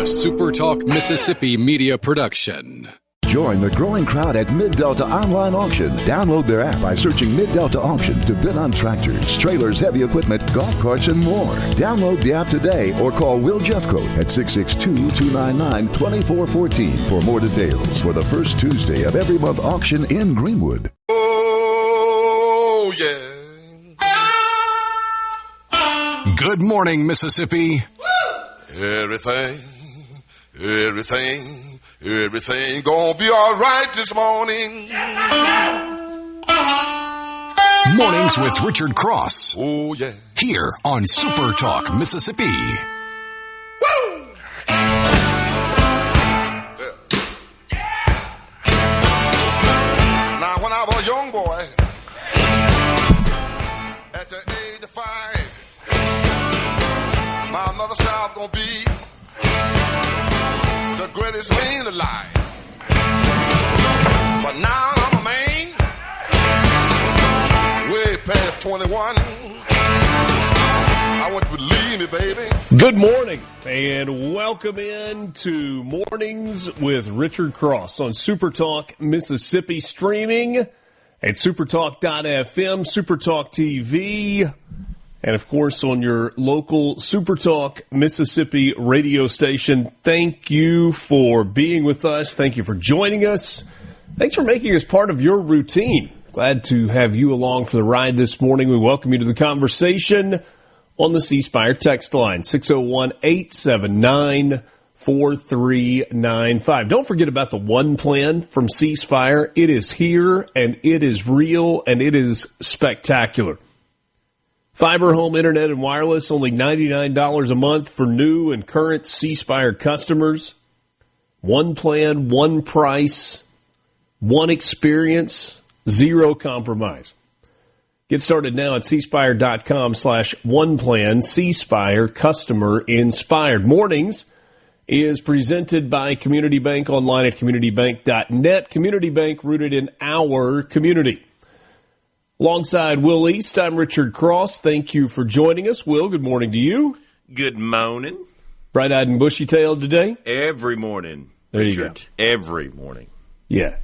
SuperTalk Mississippi Media production. Join the growing crowd at Mid-Delta Online Auction. Download their app by searching Mid-Delta Auction to bid on tractors, trailers, heavy equipment, golf carts, and more. Download the app today or call Will Jeffcoat at 662-299-2414 for more details for the first Tuesday of every month auction in Greenwood. Oh, yeah. Good morning, Mississippi. Everything gonna be all right this morning. Mornings with Richard Cross. Oh, yeah. Here on SuperTalk Mississippi. Woo! Now, when I was a young boy, at the age of 5, my mother said I was gonna be the greatest man alive. But now I'm a man, way past 21. I want you to believe me, baby. Good morning, and welcome in to Mornings with Richard Cross on SuperTalk Mississippi, streaming at supertalk.fm, SuperTalk TV, and, of course, on your local SuperTalk Mississippi radio station. Thank you for being with us. Thank you for joining us. Thanks for making us part of your routine. Glad to have you along for the ride this morning. We welcome you to the conversation on the C Spire text line, 601-879-4395. Don't forget about the One Plan from C Spire. It is here, and it is real, and it is spectacular. Fiber home internet and wireless, only $99 a month for new and current C Spire customers. One plan, one price, one experience, zero compromise. Get started now at cspire.com/oneplan. C Spire, customer inspired. Mornings is presented by Community Bank, online at communitybank.net. Community Bank, rooted in our community. Alongside Will East, I'm Richard Cross. Thank you for joining us. Will, good morning to you. Good morning. Bright-eyed and bushy-tailed today? Every morning. There Richard. you go. Every morning. Yeah,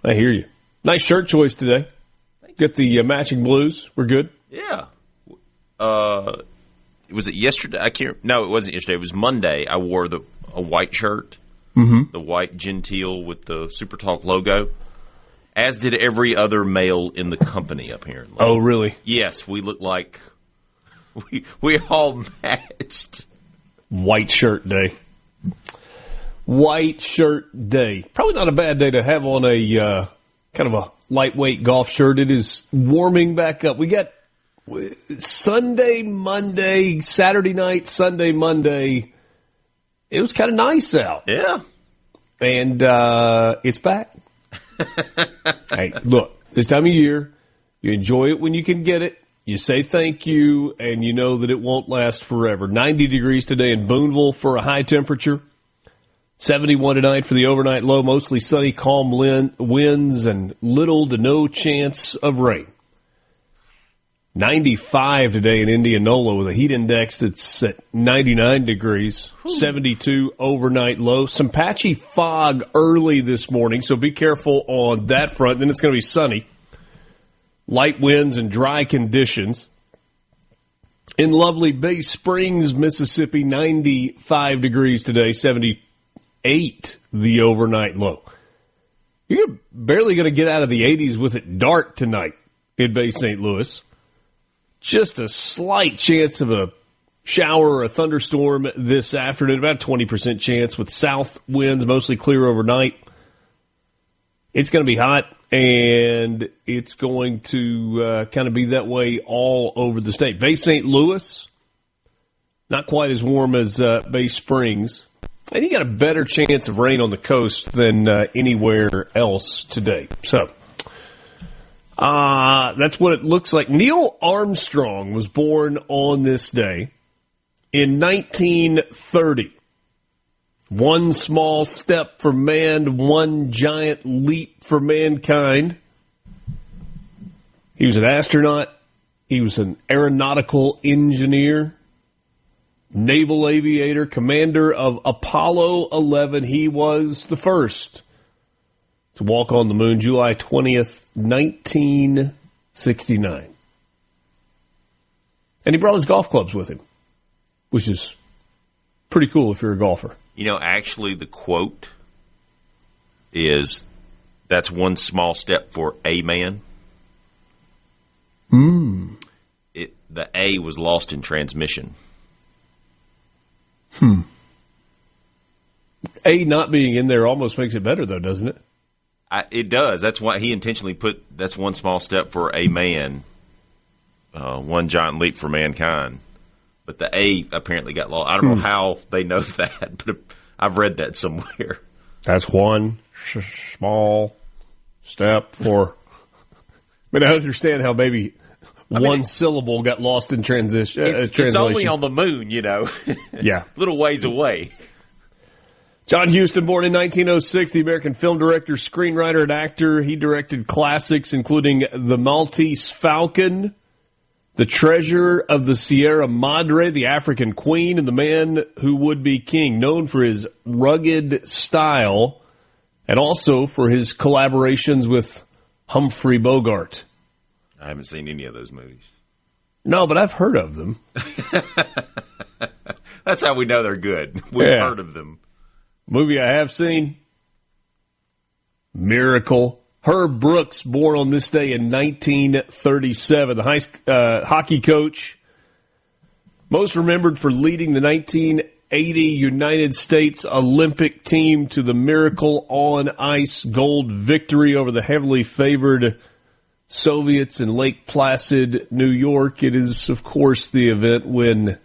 I hear you. Nice shirt choice today. Get the matching blues. We're good? Yeah. Was it yesterday? No, it wasn't yesterday. It was Monday. I wore a white shirt, the white genteel with the SuperTalk logo, as did every other male in the company, apparently. Oh, really? Yes, we look like we all matched. White shirt day. White shirt day. Probably not a bad day to have on a kind of a lightweight golf shirt. It is warming back up. We got Sunday, Monday, Saturday night, Sunday, Monday. It was kind of nice out. Yeah. And it's back. Hey, look, this time of year, you enjoy it when you can get it. You say thank you, and you know that it won't last forever. 90 degrees today in Booneville for a high temperature. 71 tonight for the overnight low. Mostly sunny, calm winds, and little to no chance of rain. 95 today in Indianola with a heat index that's at 99 degrees. 72 overnight low. Some patchy fog early this morning, so be careful on that front. Then it's going to be sunny. Light winds and dry conditions. In lovely Bay Springs, Mississippi, 95 degrees today, 78 the overnight low. You're barely going to get out of the 80s with it dark tonight in Bay St. Louis. Just a slight chance of a shower or a thunderstorm this afternoon, about 20% chance with south winds, mostly clear overnight. It's going to be hot, and it's going to kind of be that way all over the state. Bay St. Louis, not quite as warm as Bay Springs. And you got a better chance of rain on the coast than anywhere else today. So that's what it looks like. Neil Armstrong was born on this day in 1930. One small step for man, one giant leap for mankind. He was an astronaut. He was an aeronautical engineer. naval aviator, commander of Apollo 11. He was the first to walk on the moon, July 20th, 1969. And he brought his golf clubs with him, which is pretty cool if you're a golfer. You know, actually, the quote is, "That's one small step for a man." The A was lost in transmission. A not being in there almost makes it better, though, doesn't it? It does. That's why he intentionally put, "That's one small step for a man, one giant leap for mankind." But the A apparently got lost. I don't know how they know that, but I've read that somewhere. That's one small step for... But I understand how maybe one syllable got lost in translation. It's only on the moon, you know. Yeah. Little ways away. John Huston, born in 1906, the American film director, screenwriter, and actor. He directed classics including The Maltese Falcon, The Treasure of the Sierra Madre, The African Queen, and The Man Who Would Be King. Known for his rugged style and also for his collaborations with Humphrey Bogart. I haven't seen any of those movies. No, but I've heard of them. That's how we know they're good. We've heard of them. Movie I have seen, Miracle. Herb Brooks, born on this day in 1937, the hockey coach, most remembered for leading the 1980 United States Olympic team to the Miracle on Ice gold victory over the heavily favored Soviets in Lake Placid, New York. It is, of course, the event when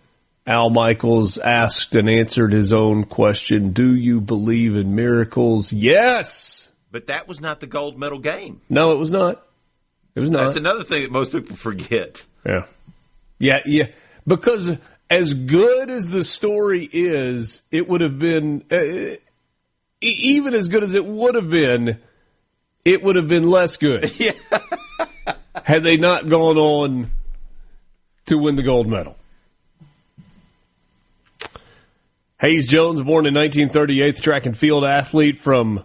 Al Michaels asked and answered his own question, "Do you believe in miracles?" Yes! But that was not the gold medal game. No, it was not. It was not. That's another thing that most people forget. Yeah. Because as good as the story is, it would have been, even as good as it would have been less good. Yeah. Had they not gone on to win the gold medal. Hayes Jones, born in 1938, track and field athlete from,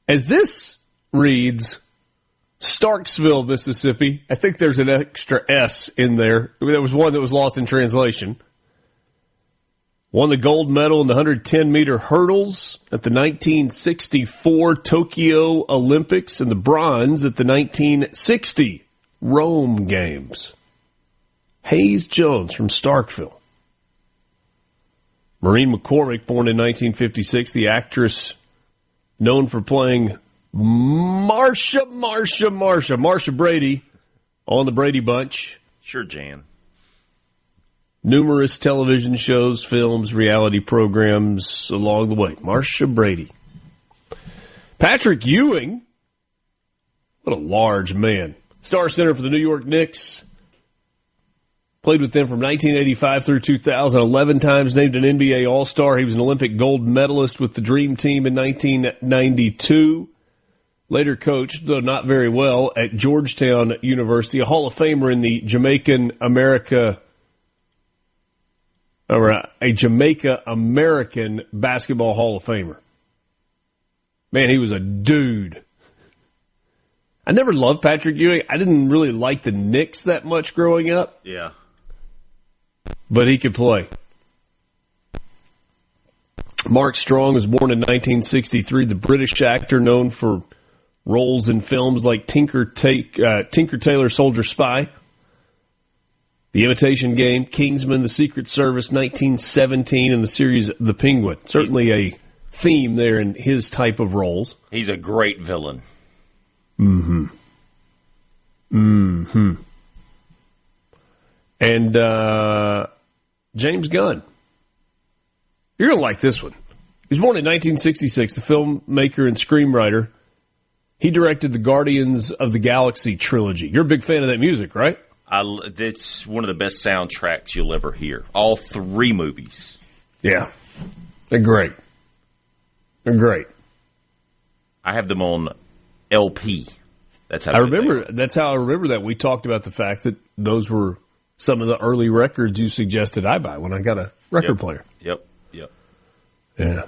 as this reads, Starksville, Mississippi. I think there's an extra S in there. There was one that was lost in translation. Won the gold medal in the 110-meter hurdles at the 1964 Tokyo Olympics and the bronze at the 1960 Rome Games. Hayes Jones from Starkville. Maureen McCormick, born in 1956, the actress known for playing Marsha Brady on the Brady Bunch. Sure, Jan. Numerous television shows, films, reality programs along the way. Marsha Brady. Patrick Ewing, what a large man. Star center for the New York Knicks. Played with them from 1985 through 2000, 11 times named an NBA All-Star. He was an Olympic gold medalist with the Dream Team in 1992. Later coached, though not very well, at Georgetown University, a Hall of Famer in the a Jamaica-American Basketball Hall of Famer. Man, he was a dude. I never loved Patrick Ewing. I didn't really like the Knicks that much growing up. Yeah. But he could play. Mark Strong was born in 1963, the British actor known for roles in films like Tinker Tailor Soldier Spy, The Imitation Game, Kingsman, The Secret Service, 1917, and the series The Penguin. Certainly a theme there in his type of roles. He's a great villain. Mm-hmm. And James Gunn. You're going to like this one. He was born in 1966, the filmmaker and screenwriter. He directed the Guardians of the Galaxy trilogy. You're a big fan of that music, right? It's one of the best soundtracks you'll ever hear. All three movies. Yeah. They're great. I have them on LP. That's how I remember. That's how I remember that. We talked about the fact that those were some of the early records you suggested I buy when I got a record player. Yep. Yeah.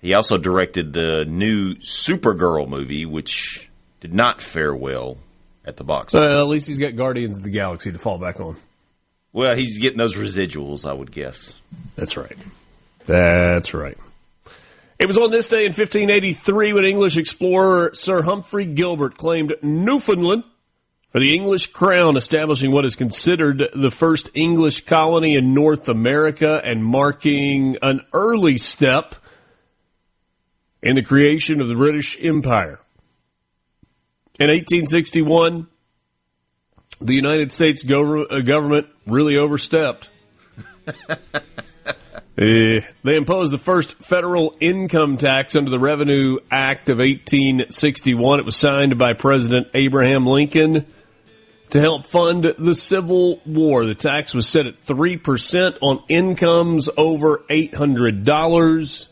He also directed the new Supergirl movie, which did not fare well at the box office. At least he's got Guardians of the Galaxy to fall back on. Well, he's getting those residuals, I would guess. That's right. It was on this day in 1583 when English explorer Sir Humphrey Gilbert claimed Newfoundland for the English crown, establishing what is considered the first English colony in North America and marking an early step in the creation of the British Empire. In 1861, the United States government really overstepped. They imposed the first federal income tax under the Revenue Act of 1861. It was signed by President Abraham Lincoln to help fund the Civil War. The tax was set at 3% on incomes over $800,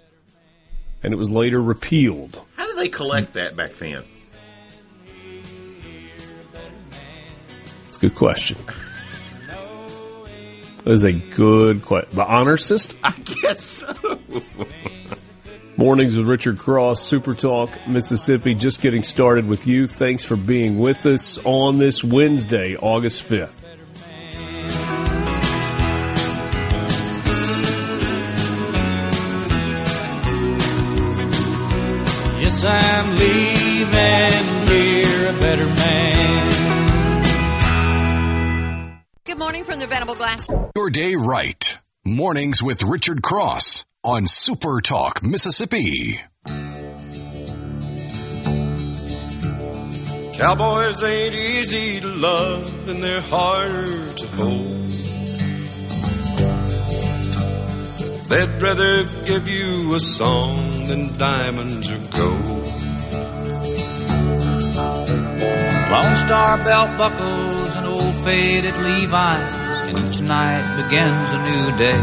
and it was later repealed. How did they collect that back then? It's a good question. That is a good question. The honor system? I guess so. Mornings with Richard Cross, Super Talk Mississippi, just getting started with you. Thanks for being with us on this Wednesday, August 5th. Yes, I'm leaving here a better man. Good morning from the Venable Glass. Your day right. Mornings with Richard Cross on Super Talk Mississippi. Cowboys ain't easy to love and they're harder to hold. They'd rather give you a song than diamonds or gold. Lone Star belt buckles and old faded Levi's, and each night begins a new day.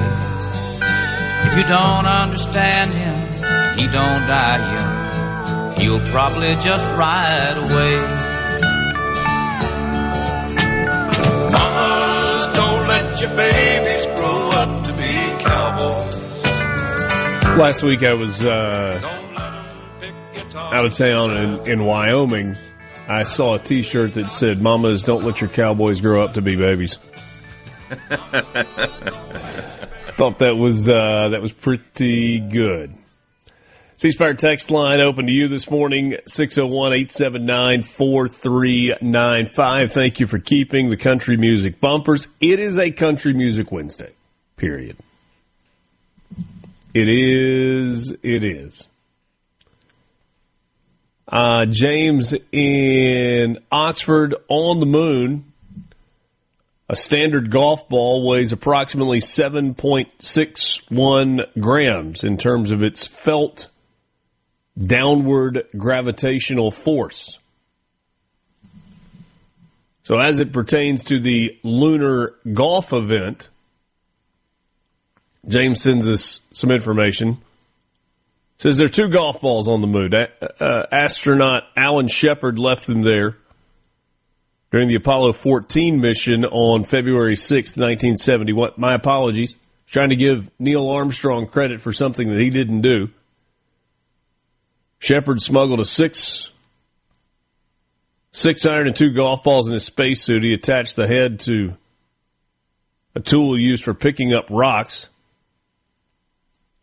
If you don't understand him, he don't die young. He'll probably just ride away. Mamas, don't let your babies grow up to be cowboys. Last week I was out of town in Wyoming. I saw a T-shirt that said, "Mamas, don't let your cowboys grow up to be babies." Thought that was pretty good. C-Spire text line open to you this morning, 601-879-4395. Thank you for keeping the country music bumpers. It is a Country Music Wednesday, period. It is. James in Oxford, on the moon. A standard golf ball weighs approximately 7.61 grams in terms of its felt downward gravitational force. So as it pertains to the lunar golf event, James sends us some information. Says there are 2 golf balls on the moon. Astronaut Alan Shepard left them there during the Apollo 14 mission on February 6th, 1971. My apologies. Trying to give Neil Armstrong credit for something that he didn't do. Shepard smuggled a 6-iron and 2 golf balls in his spacesuit. He attached the head to a tool used for picking up rocks.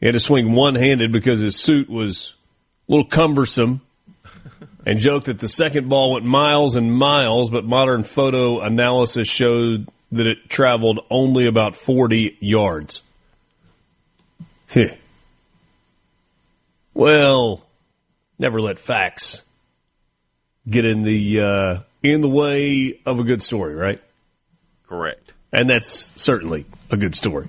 He had to swing one-handed because his suit was a little cumbersome, and joked that the second ball went miles and miles, but modern photo analysis showed that it traveled only about 40 yards. Well, never let facts get in the way of a good story, right? Correct. And that's certainly a good story.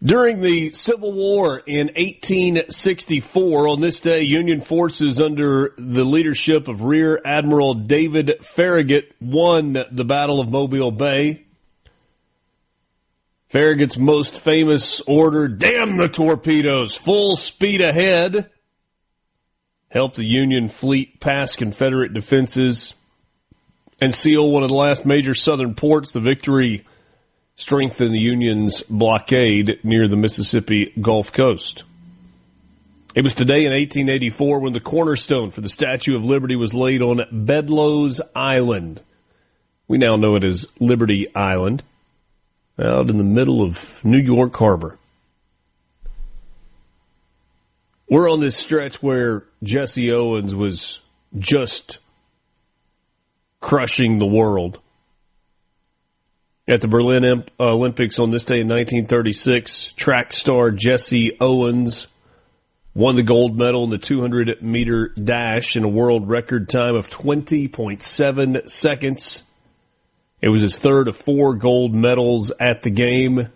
During the Civil War in 1864, on this day, Union forces under the leadership of Rear Admiral David Farragut won the Battle of Mobile Bay. Farragut's most famous order, "Damn the torpedoes, full speed ahead," helped the Union fleet past Confederate defenses and seal one of the last major southern ports. The victory strengthened the Union's blockade near the Mississippi Gulf Coast. It was today in 1884 when the cornerstone for the Statue of Liberty was laid on Bedloe's Island. We now know it as Liberty Island, out in the middle of New York Harbor. We're on this stretch where Jesse Owens was just crushing the world. At the Berlin Olympics on this day in 1936, track star Jesse Owens won the gold medal in the 200-meter dash in a world record time of 20.7 seconds. It was his third of 4 gold medals at the game.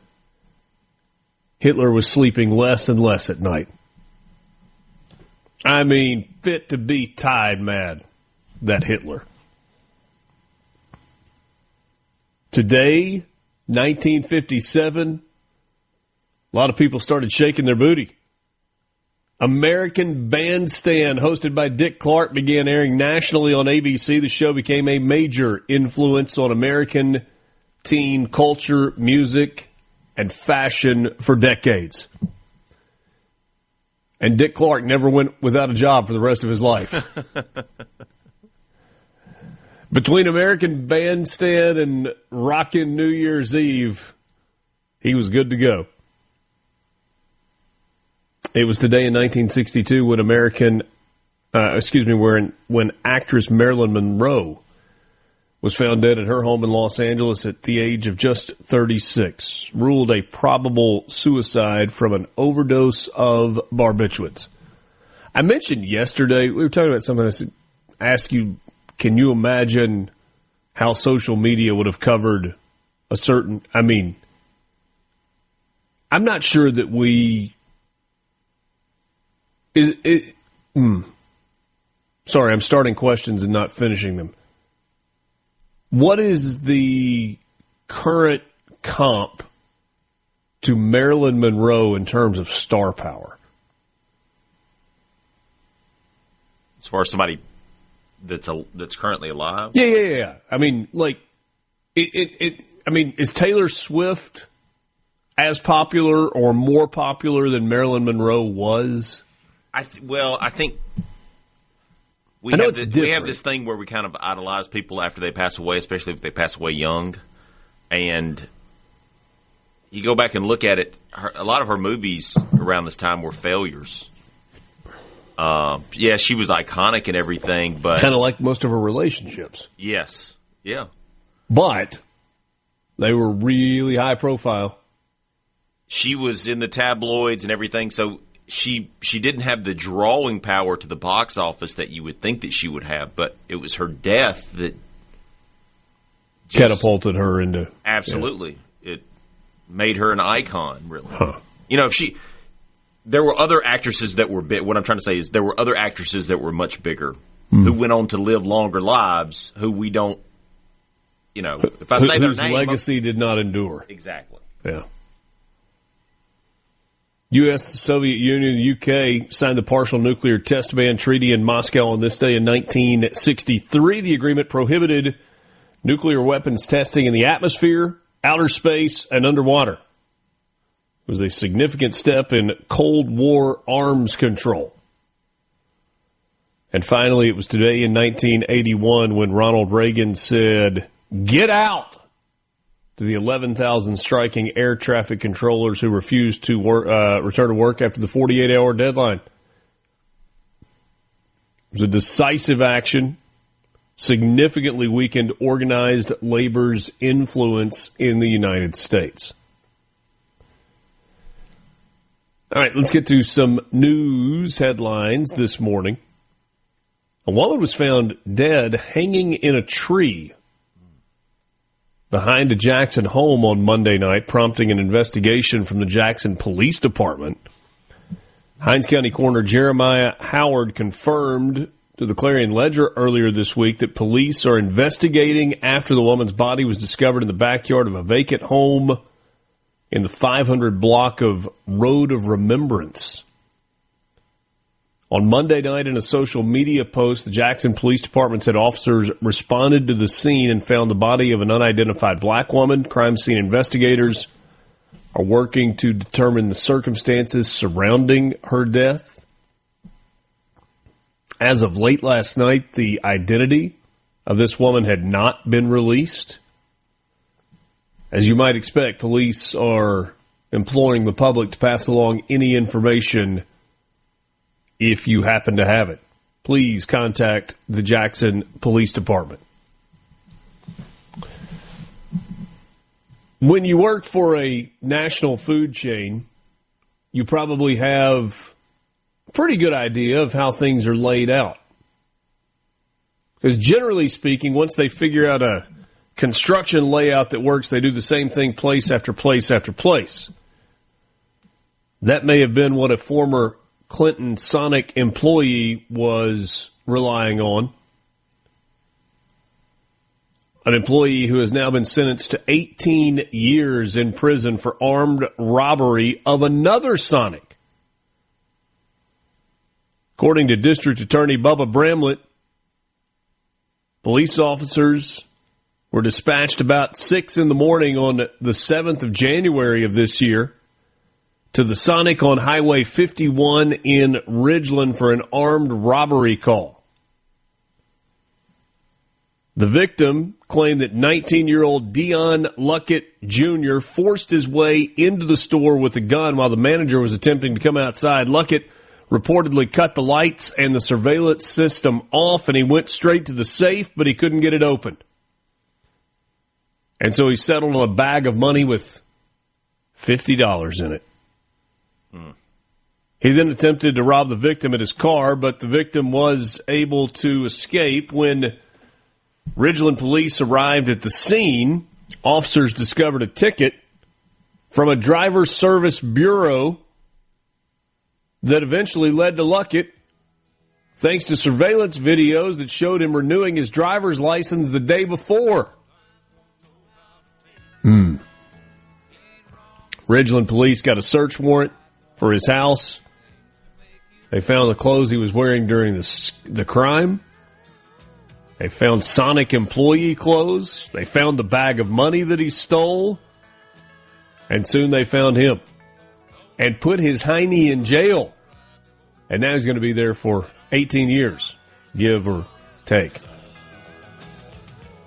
Hitler was sleeping less and less at night. I mean, fit to be tied mad, that Hitler. Today, 1957, a lot of people started shaking their booty. American Bandstand, hosted by Dick Clark, began airing nationally on ABC. The show became a major influence on American teen culture, music, and fashion for decades. And Dick Clark never went without a job for the rest of his life. Between American Bandstand and Rockin' New Year's Eve, he was good to go. It was today in 1962 when actress Marilyn Monroe was found dead at her home in Los Angeles at the age of just 36, ruled a probable suicide from an overdose of barbiturates. I mentioned yesterday, we were talking about something, I said, ask you, can you imagine how social media would have covered a certain, I'm not sure that we... Sorry, I'm starting questions and not finishing them. What is the current comp to Marilyn Monroe in terms of star power? As far as somebody that's currently alive? Yeah. I mean, is Taylor Swift as popular or more popular than Marilyn Monroe was? I think we have this thing where we kind of idolize people after they pass away, especially if they pass away young. And you go back and look at it, a lot of her movies around this time were failures. She was iconic and everything, but... Kind of like most of her relationships. Yes, yeah. But they were really high profile. She was in the tabloids and everything, so... She didn't have the drawing power to the box office that you would think that she would have, but it was her death that catapulted her into... Absolutely. Yeah. It made her an icon, really. Huh. There were other actresses that were big. What I'm trying to say is there were other actresses that were much bigger who went on to live longer lives who we don't, if I say their name... Whose legacy did not endure. Exactly. Yeah. U.S., the Soviet Union, and the U.K. signed the Partial Nuclear Test Ban Treaty in Moscow on this day in 1963. The agreement prohibited nuclear weapons testing in the atmosphere, outer space, and underwater. It was a significant step in Cold War arms control. And finally, it was today in 1981 when Ronald Reagan said, "Get out!" to the 11,000 striking air traffic controllers who refused to return to work after the 48-hour deadline. It was a decisive action, significantly weakened organized labor's influence in the United States. All right, let's get to some news headlines this morning. A woman was found dead hanging in a tree behind a Jackson home on Monday night, prompting an investigation from the Jackson Police Department. Hinds County Coroner Jeremiah Howard confirmed to the Clarion Ledger earlier this week that police are investigating after the woman's body was discovered in the backyard of a vacant home in the 500 block of Road of Remembrance. On Monday night, in a social media post, the Jackson Police Department said officers responded to the scene and found the body of an unidentified black woman. Crime scene investigators are working to determine the circumstances surrounding her death. As of late last night, the identity of this woman had not been released. As you might expect, police are imploring the public to pass along any information if you happen to have it. Please contact the Jackson Police Department. When you work for a national food chain, you probably have a pretty good idea of how things are laid out. Because generally speaking, once they figure out a construction layout that works, they do the same thing place after place after place. That may have been what a former Clinton Sonic employee was relying on. An employee who has now been sentenced to 18 years in prison for armed robbery of another Sonic. According to District Attorney Bubba Bramlett, police officers were dispatched about 6 in the morning on the 7th of January of this year to the Sonic on Highway 51 in Ridgeland for an armed robbery call. The victim claimed that 19-year-old Dion Luckett Jr. forced his way into the store with a gun while the manager was attempting to come outside. Luckett reportedly cut the lights and the surveillance system off, and he went straight to the safe, but he couldn't get it opened. And so he settled on a bag of money with $50 in it. He then attempted to rob the victim at his car, but the victim was able to escape. When Ridgeland police arrived at the scene, officers discovered a ticket from a driver service bureau that eventually led to Luckett, thanks to surveillance videos that showed him renewing his driver's license the day before. Ridgeland police got a search warrant for his house. They found the clothes he was wearing during the crime. They found Sonic employee clothes. They found the bag of money that he stole. And soon they found him and put his hiney in jail. And now he's going to be there for 18 years, give or take.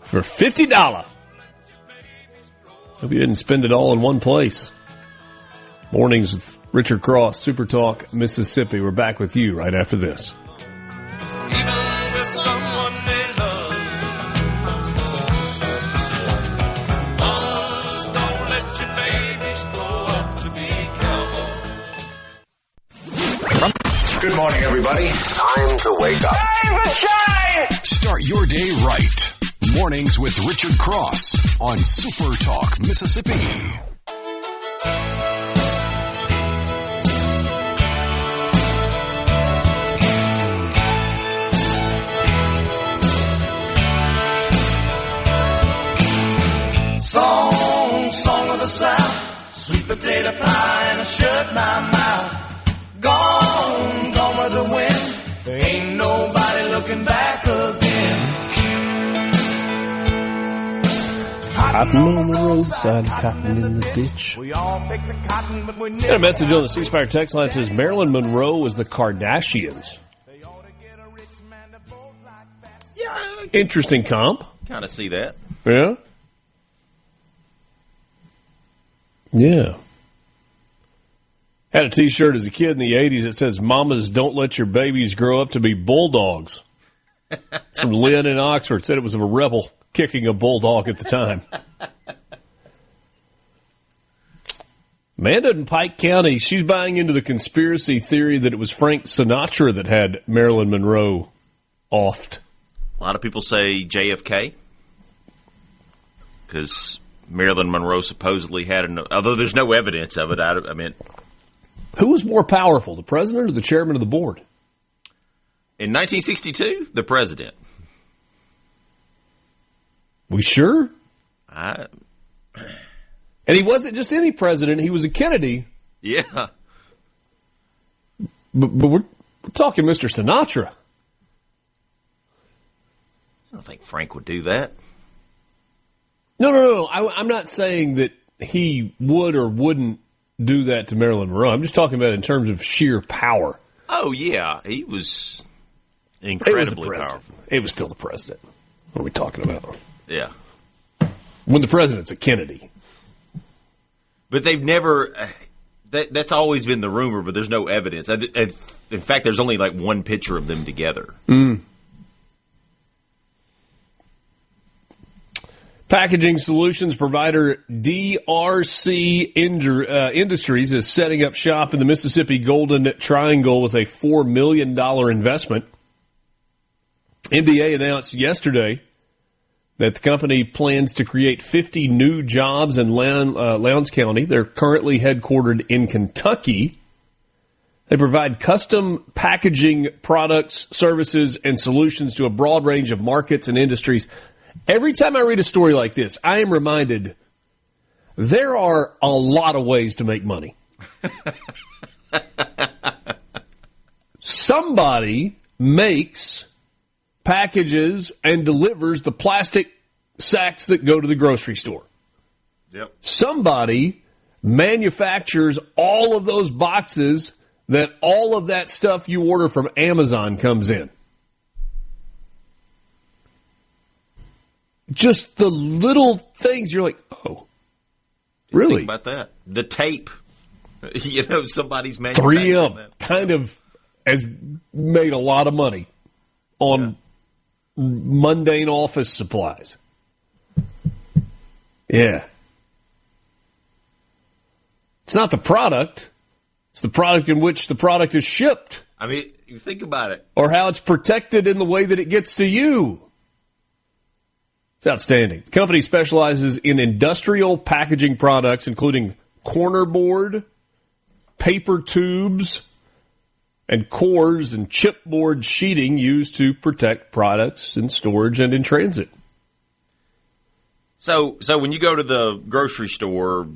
For $50. Hope you didn't spend it all in one place. Mornings with Richard Cross, SuperTalk Mississippi. We're back with you right after this. Good morning, everybody. Time to wake up. Time to shine! Start your day right. Mornings with Richard Cross on SuperTalk Mississippi. Song of the South, sweet potato pie and a shut my mouth. Gone with the wind, there ain't nobody looking back again. Cotton on the roadside, cotton in the ditch. We all pick the cotton, but we never. Got a message on the C Spire text line that says Marilyn Monroe was the Kardashians. Yeah, Interesting comp. kind of see that. Yeah. Yeah. Had a T-shirt as a kid in the 80s that says, "Mamas, don't let your babies grow up to be bulldogs." It's from Lynn in Oxford. Said it was of a rebel kicking a bulldog at the time. Amanda in Pike County, she's buying into the conspiracy theory that it was Frank Sinatra that had Marilyn Monroe offed. A lot of people say JFK because Marilyn Monroe supposedly had although there's no evidence of it. I mean, who was more powerful, the president or the chairman of the board? In 1962, the president. We sure? I And he wasn't just any president. He was a Kennedy. Yeah. But We're talking Mr. Sinatra. I don't think Frank would do that. No. I'm not saying that he would or wouldn't do that to Marilyn Monroe. I'm just talking about in terms of sheer power. Oh, yeah. He was incredibly powerful. It was still the president. What are we talking about? Yeah. When the president's a Kennedy. But they've never... That's always been the rumor, but there's no evidence. In fact, there's only like one picture of them together. Packaging solutions provider DRC Industries is setting up shop in the Mississippi Golden Triangle with a $4 million investment. MDA announced yesterday that the company plans to create 50 new jobs in Lowndes County. They're currently headquartered in Kentucky. They provide custom packaging products, services, and solutions to a broad range of markets and industries. Every time I read a story like this, I am reminded there are a lot of ways to make money. Somebody makes packages and delivers the plastic sacks that go to the grocery store. Yep. Somebody manufactures all of those boxes that all of that stuff you order from Amazon comes in. Just the little things you're like, oh, really? Think about that. The tape. Somebody's manufacturing 3M that. kind of has made a lot of money on mundane office supplies. Yeah. It's not the product. It's the product in which the product is shipped. I mean, you think about it. Or how it's protected in the way that it gets to you. It's outstanding. The company specializes in industrial packaging products, including corner board, paper tubes, and cores and chipboard sheeting used to protect products in storage and in transit. So when you go to the grocery store,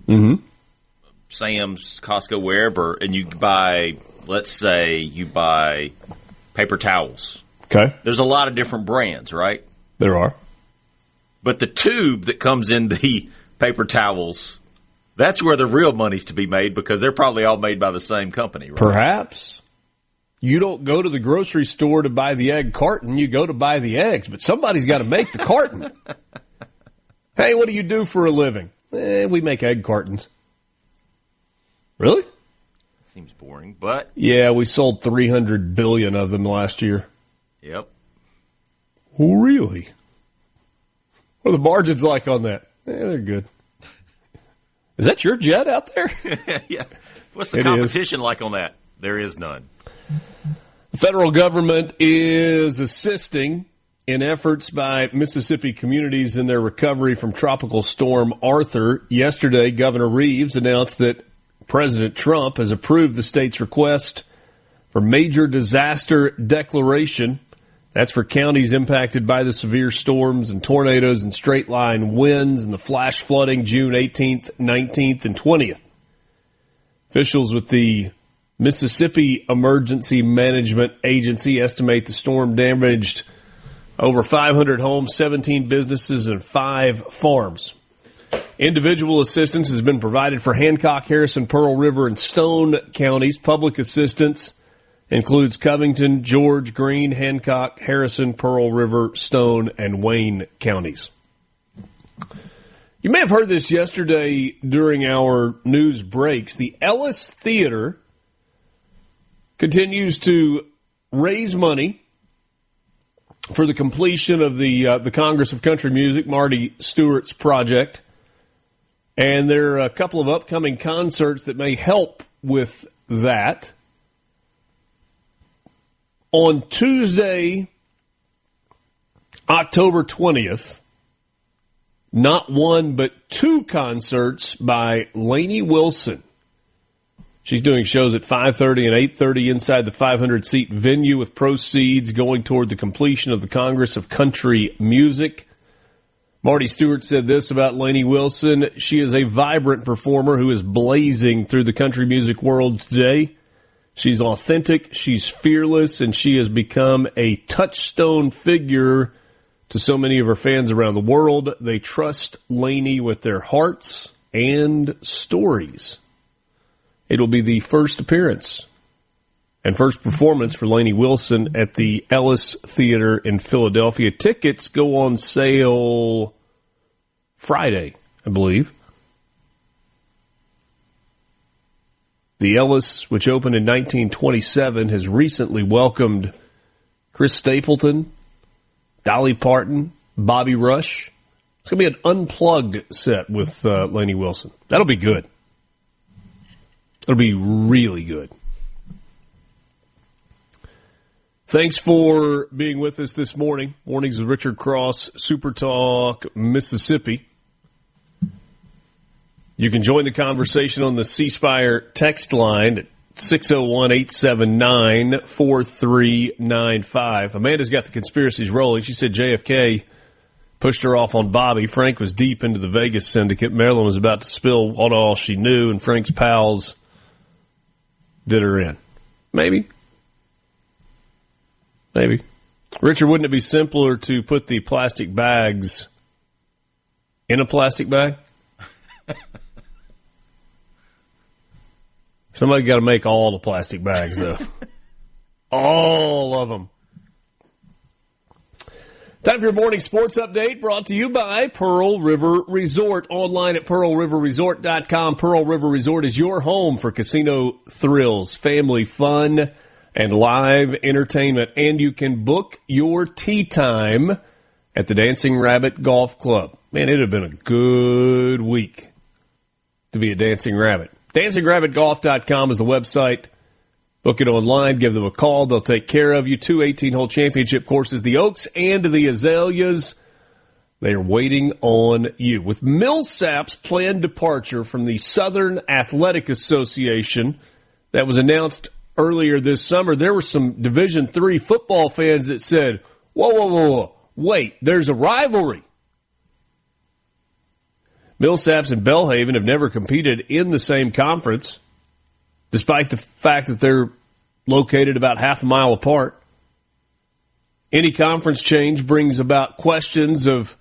Sam's, Costco, wherever, and you buy, let's say you buy paper towels. Okay. There's a lot of different brands, right? There are. But the tube that comes in the paper towels, that's where the real money's to be made because they're probably all made by the same company, right? Perhaps. You don't go to the grocery store to buy the egg carton. You go to buy the eggs, but somebody's got to make the carton. Hey, what do you do for a living? We make egg cartons. Really? Seems boring, but... Yeah, we sold 300 billion of them last year. Yep. Oh, really? What are the margins like on that? They're good. Is that your jet out there? Yeah. What's the competition like on that? There is none. The federal government is assisting in efforts by Mississippi communities in their recovery from Tropical Storm Arthur. Yesterday, Governor Reeves announced that President Trump has approved the state's request for major disaster declaration. That's for counties impacted by the severe storms and tornadoes and straight-line winds and the flash flooding June 18th, 19th, and 20th. Officials with the Mississippi Emergency Management Agency estimate the storm damaged over 500 homes, 17 businesses, and 5 farms. Individual assistance has been provided for Hancock, Harrison, Pearl River, and Stone counties. Public assistance includes Covington, George, Greene, Hancock, Harrison, Pearl River, Stone, and Wayne counties. You may have heard this yesterday during our news breaks. The Ellis Theater continues to raise money for the completion of the Congress of Country Music, Marty Stewart's project. And there are a couple of upcoming concerts that may help with that. On Tuesday, October 20th, not one but 2 concerts by Lainey Wilson. She's doing shows at 5:30 and 8:30 inside the 500-seat venue with proceeds going toward the completion of the Congress of Country Music. Marty Stewart said this about Lainey Wilson. She is a vibrant performer who is blazing through the country music world today. She's authentic, she's fearless, and she has become a touchstone figure to so many of her fans around the world. They trust Lainey with their hearts and stories. It will be the first appearance and first performance for Lainey Wilson at the Ellis Theater in Philadelphia. Tickets go on sale Friday, I believe. The Ellis, which opened in 1927, has recently welcomed Chris Stapleton, Dolly Parton, Bobby Rush. It's going to be an unplugged set with Lainey Wilson. That'll be good. It'll be really good. Thanks for being with us this morning. Mornings with Richard Cross, SuperTalk Mississippi. You can join the conversation on the C Spire text line at 601-879-4395. Amanda's got the conspiracies rolling. She said JFK pushed her off on Bobby. Frank was deep into the Vegas syndicate. Marilyn was about to spill all she knew, and Frank's pals did her in. Maybe. Richard, wouldn't it be simpler to put the plastic bags in a plastic bag? Somebody got to make all the plastic bags, though. All of them. Time for your morning sports update brought to you by Pearl River Resort. Online at pearlriverresort.com. Pearl River Resort is your home for casino thrills, family fun, and live entertainment. And you can book your tee time at the Dancing Rabbit Golf Club. Man, it would have been a good week to be a Dancing Rabbit. DancingRabbitGolf.com is the website. Book it online. Give them a call. They'll take care of you. 2 18-hole championship courses, the Oaks and the Azaleas. They are waiting on you. With Millsap's planned departure from the Southern Athletic Association that was announced earlier this summer, there were some Division III football fans that said, whoa, wait, there's a rivalry. Millsaps and Belhaven have never competed in the same conference, despite the fact that they're located about half a mile apart. Any conference change brings about questions of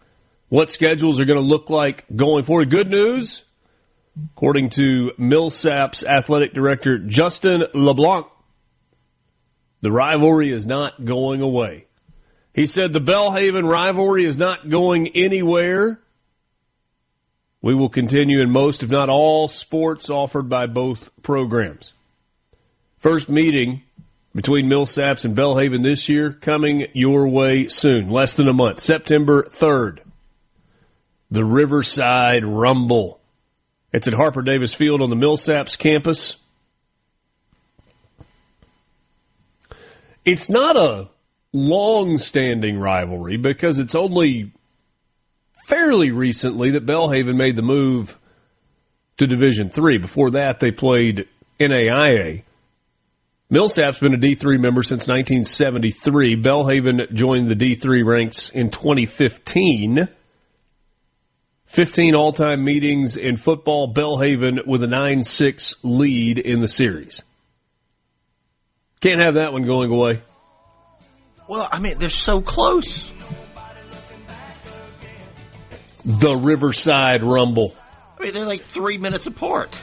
what schedules are going to look like going forward. Good news, according to Millsaps athletic director Justin LeBlanc, the rivalry is not going away. He said the Belhaven rivalry is not going anywhere. We will continue in most, if not all, sports offered by both programs. First meeting between Millsaps and Belhaven this year coming your way soon, less than a month, September 3rd. The Riverside Rumble. It's at Harper Davis Field on the Millsaps campus. It's not a long-standing rivalry because it's only fairly recently that Belhaven made the move to Division III. Before that, they played NAIA. Millsap's been a D3 member since 1973. Belhaven joined the D3 ranks in 2015. 15 all-time meetings in football. Belhaven with a 9-6 lead in the series. Can't have that one going away. Well, I mean, they're so close. The Riverside Rumble. I mean, they're like 3 minutes apart.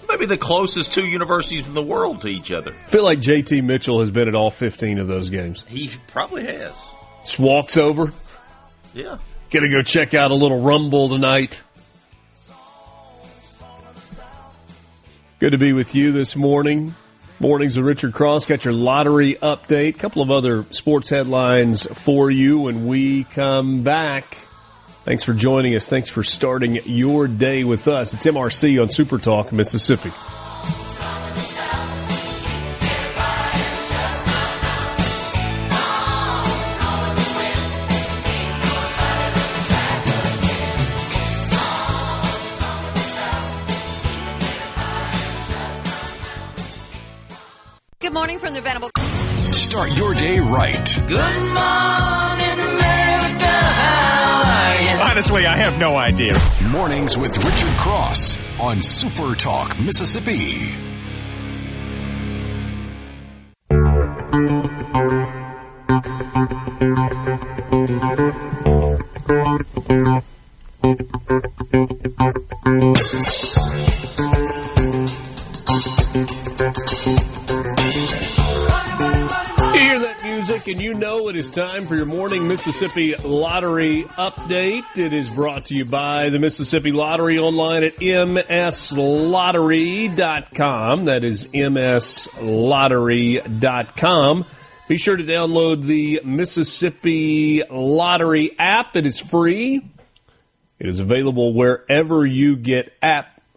Maybe the closest two universities in the world to each other. I feel like JT Mitchell has been at all 15 of those games. He probably has. Just walks over. Yeah. Gonna go check out a little Rumble tonight. Good to be with you this morning. Mornings with Richard Cross. Got your lottery update. A couple of other sports headlines for you when we come back. Thanks for joining us. Thanks for starting your day with us. It's MRC on SuperTalk Mississippi. Good morning from the Venable. Start your day right. Good morning, America. How are you? Honestly, I have no idea. Mornings with Richard Cross on SuperTalk Mississippi. You hear that music and you know it is time for your morning Mississippi Lottery update. It is brought to you by the Mississippi Lottery online at mslottery.com. That is mslottery.com. Be sure to download the Mississippi Lottery app. It is free. It is available wherever you get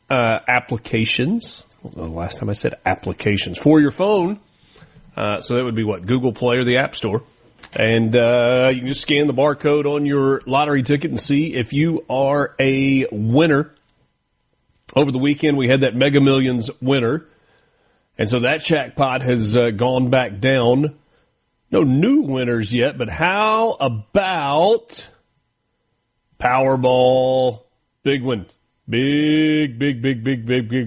applications. The last time I said applications for your phone. So that would be what? Google Play or the App Store. And you can just scan the barcode on your lottery ticket and see if you are a winner. Over the weekend, we had that Mega Millions winner. And so that jackpot has gone back down. No new winners yet, but how about Powerball? Big one. Big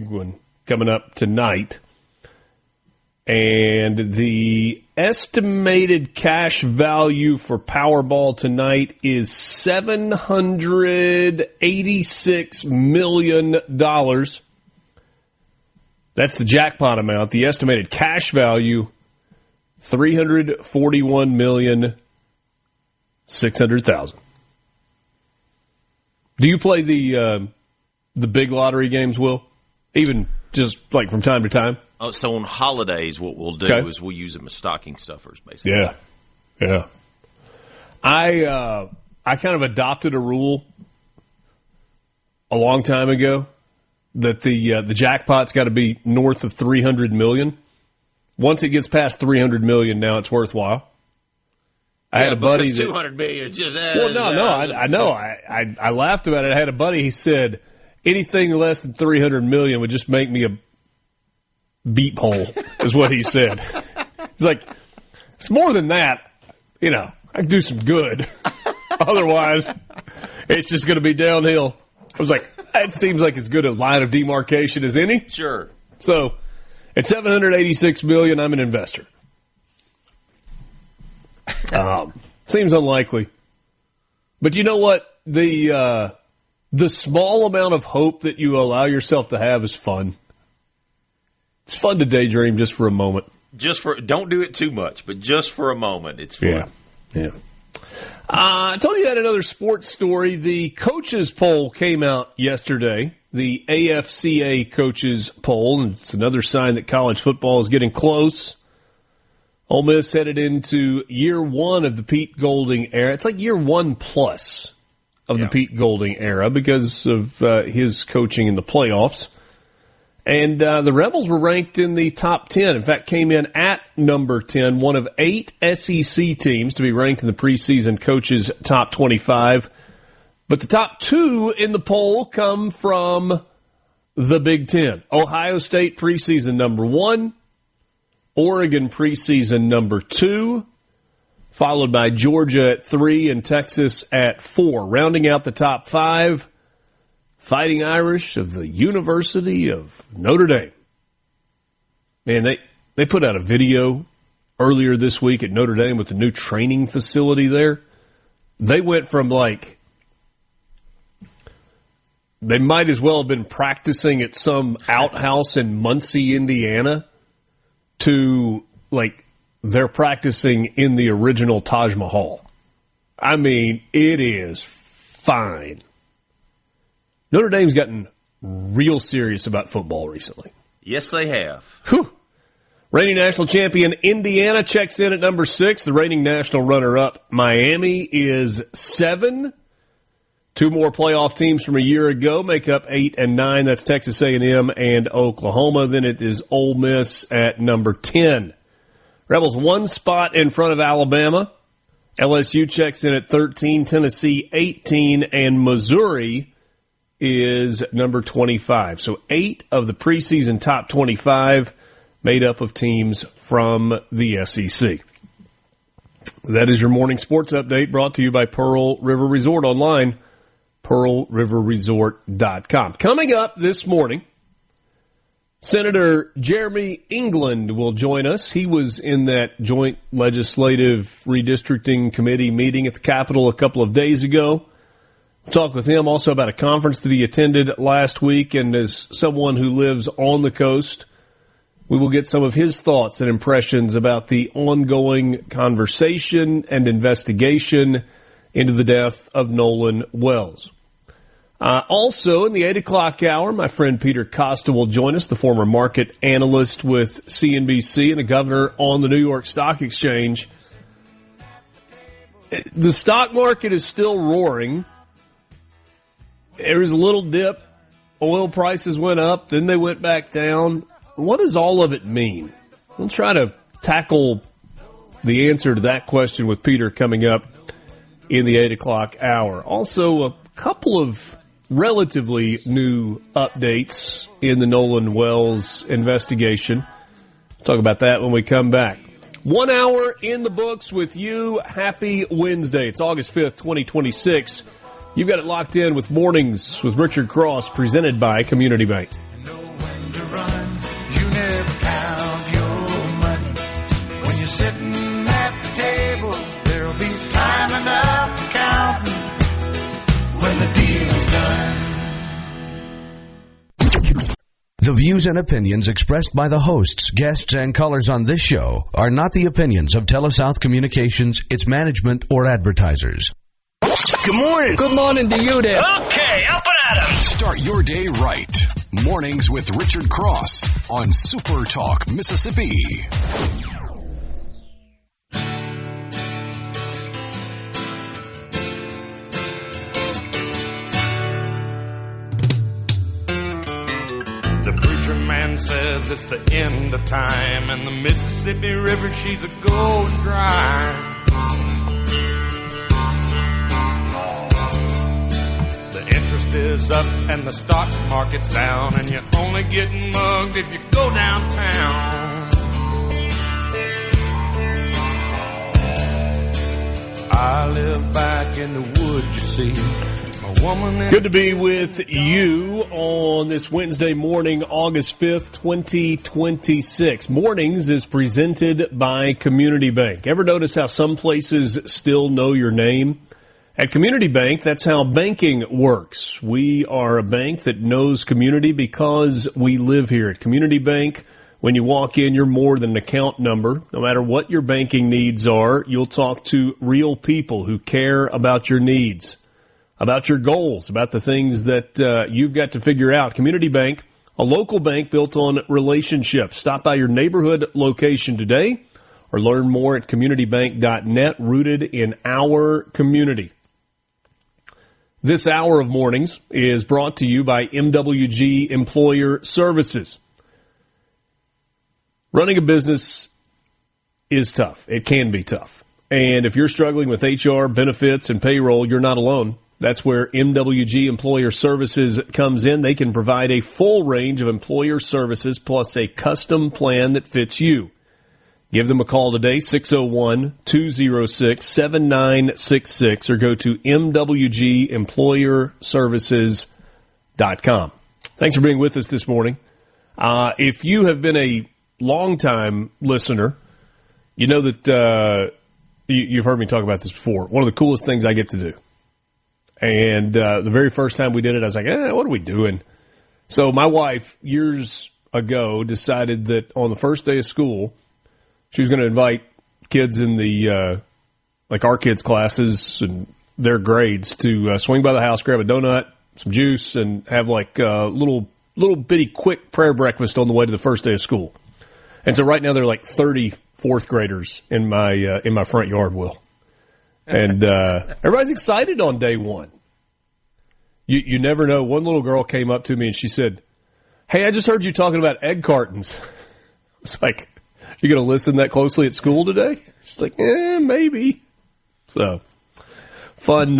one coming up tonight. And the estimated cash value for Powerball tonight is $786 million. That's the jackpot amount. The estimated cash value, $341,600,000. Do you play the big lottery games, Will? Even just like from time to time? Oh, so on holidays, what we'll do is we'll use them as stocking stuffers, basically. Yeah. I kind of adopted a rule a long time ago that the jackpot's got to be north of $300 million. Once it gets past $300 million, now it's worthwhile. I had a buddy that $200 million. I know. I laughed about it. I had a buddy. He said anything less than $300 million would just make me a beep hole, is what he said. It's like, it's more than that. You know, I can do some good. Otherwise, it's just going to be downhill. I was like, that seems like as good a line of demarcation as any. Sure. So, at $786 million, I'm an investor. Seems unlikely. But you know what? The small amount of hope that you allow yourself to have is fun. It's fun to daydream just for a moment. Don't do it too much, but just for a moment, it's fun. Yeah. I told you that another sports story. The coaches poll came out yesterday, the AFCA coaches poll, and it's another sign that college football is getting close. Ole Miss headed into year one of the Pete Golding era. It's like year one plus of the Pete Golding era because of his coaching in the playoffs. And the Rebels were ranked in the top 10. In fact, came in at number 10, one of 8 SEC teams to be ranked in the preseason coaches top 25. But the top 2 in the poll come from the Big Ten. Ohio State preseason number 1, Oregon preseason number 2, followed by Georgia at 3 and Texas at 4. Rounding out the top 5, Fighting Irish of the University of Notre Dame. Man, they put out a video earlier this week at Notre Dame with the new training facility there. They went from they might as well have been practicing at some outhouse in Muncie, Indiana, to they're practicing in the original Taj Mahal. I mean, it is fine. Notre Dame's gotten real serious about football recently. Yes, they have. Whew. Reigning national champion Indiana checks in at number 6. The reigning national runner-up Miami is 7. 2 more playoff teams from a year ago make up 8 and 9. That's Texas A&M and Oklahoma. Then it is Ole Miss at number 10. Rebels 1 spot in front of Alabama. LSU checks in at 13, Tennessee 18, and Missouri is number 25. So 8 of the preseason top 25 made up of teams from the SEC. That is your morning sports update brought to you by Pearl River Resort online, pearlriverresort.com. Coming up this morning, Senator Jeremy England will join us. He was in that joint legislative redistricting committee meeting at the Capitol a couple of days ago. We'll talk with him also about a conference that he attended last week, and as someone who lives on the coast, We will get some of his thoughts and impressions about the ongoing conversation and investigation into the death of Nolan Wells. Also, in the 8 o'clock hour, my friend Peter Costa will join us, the former market analyst with CNBC and a governor on the New York Stock Exchange. The stock market is still roaring. There was a little dip. Oil prices went up, then they went back down. What does all of it mean? We'll try to tackle the answer to that question with Peter coming up in the 8 o'clock hour. Also, a couple of relatively new updates in the Nolan Wells investigation. Talk about that when we come back. 1 hour in the books with you. Happy Wednesday. It's August 5th, 2026. You've got it locked in with Mornings with Richard Cross, presented by Community Bank. You know when to run. You never count your money. When you're sitting at the table, there'll be time enough to count when the deal is done. The views and opinions expressed by the hosts, guests, and callers on this show are not the opinions of TeleSouth Communications, its management, or advertisers. Good morning. Good morning to you there. Okay, up and at 'em. Start your day right. Mornings with Richard Cross on SuperTalk Mississippi. The preacher man says it's the end of time, and the Mississippi River, she's a going dry. The interest is up and the stock market's down, and you're only getting mugged if you go downtown. I live back in the woods, you see. Good to be with you on this Wednesday morning, August 5th, 2026. Mornings is presented by Community Bank. Ever notice how some places still know your name? At Community Bank, that's how banking works. We are a bank that knows community because we live here. At Community Bank, when you walk in, you're more than an account number. No matter what your banking needs are, you'll talk to real people who care about your needs, about your goals, about the things that you've got to figure out. Community Bank, a local bank built on relationships. Stop by your neighborhood location today or learn more at communitybank.net, rooted in our community. This hour of Mornings is brought to you by MWG Employer Services. Running a business is tough. It can be tough. And if you're struggling with HR, benefits, and payroll, you're not alone. That's where MWG Employer Services comes in. They can provide a full range of employer services plus a custom plan that fits you. Give them a call today, 601-206-7966, or go to MWGEmployerServices.com. Thanks for being with us this morning. If you have been a longtime listener, you know that you've heard me talk about this before. One of the coolest things I get to do. And the very first time we did it, I was like, what are we doing? So my wife, years ago, decided that on the first day of school, she was going to invite kids in the, like our kids' classes and their grades to swing by the house, grab a donut, some juice, and have like a little bitty quick prayer breakfast on the way to the first day of school. And so right now there are like 30 fourth graders in my front yard, Will. And everybody's excited on day one. You never know. One little girl came up to me and she said, "Hey, I just heard you talking about egg cartons." I was like, "You going to listen that closely at school today?" She's like, maybe. So fun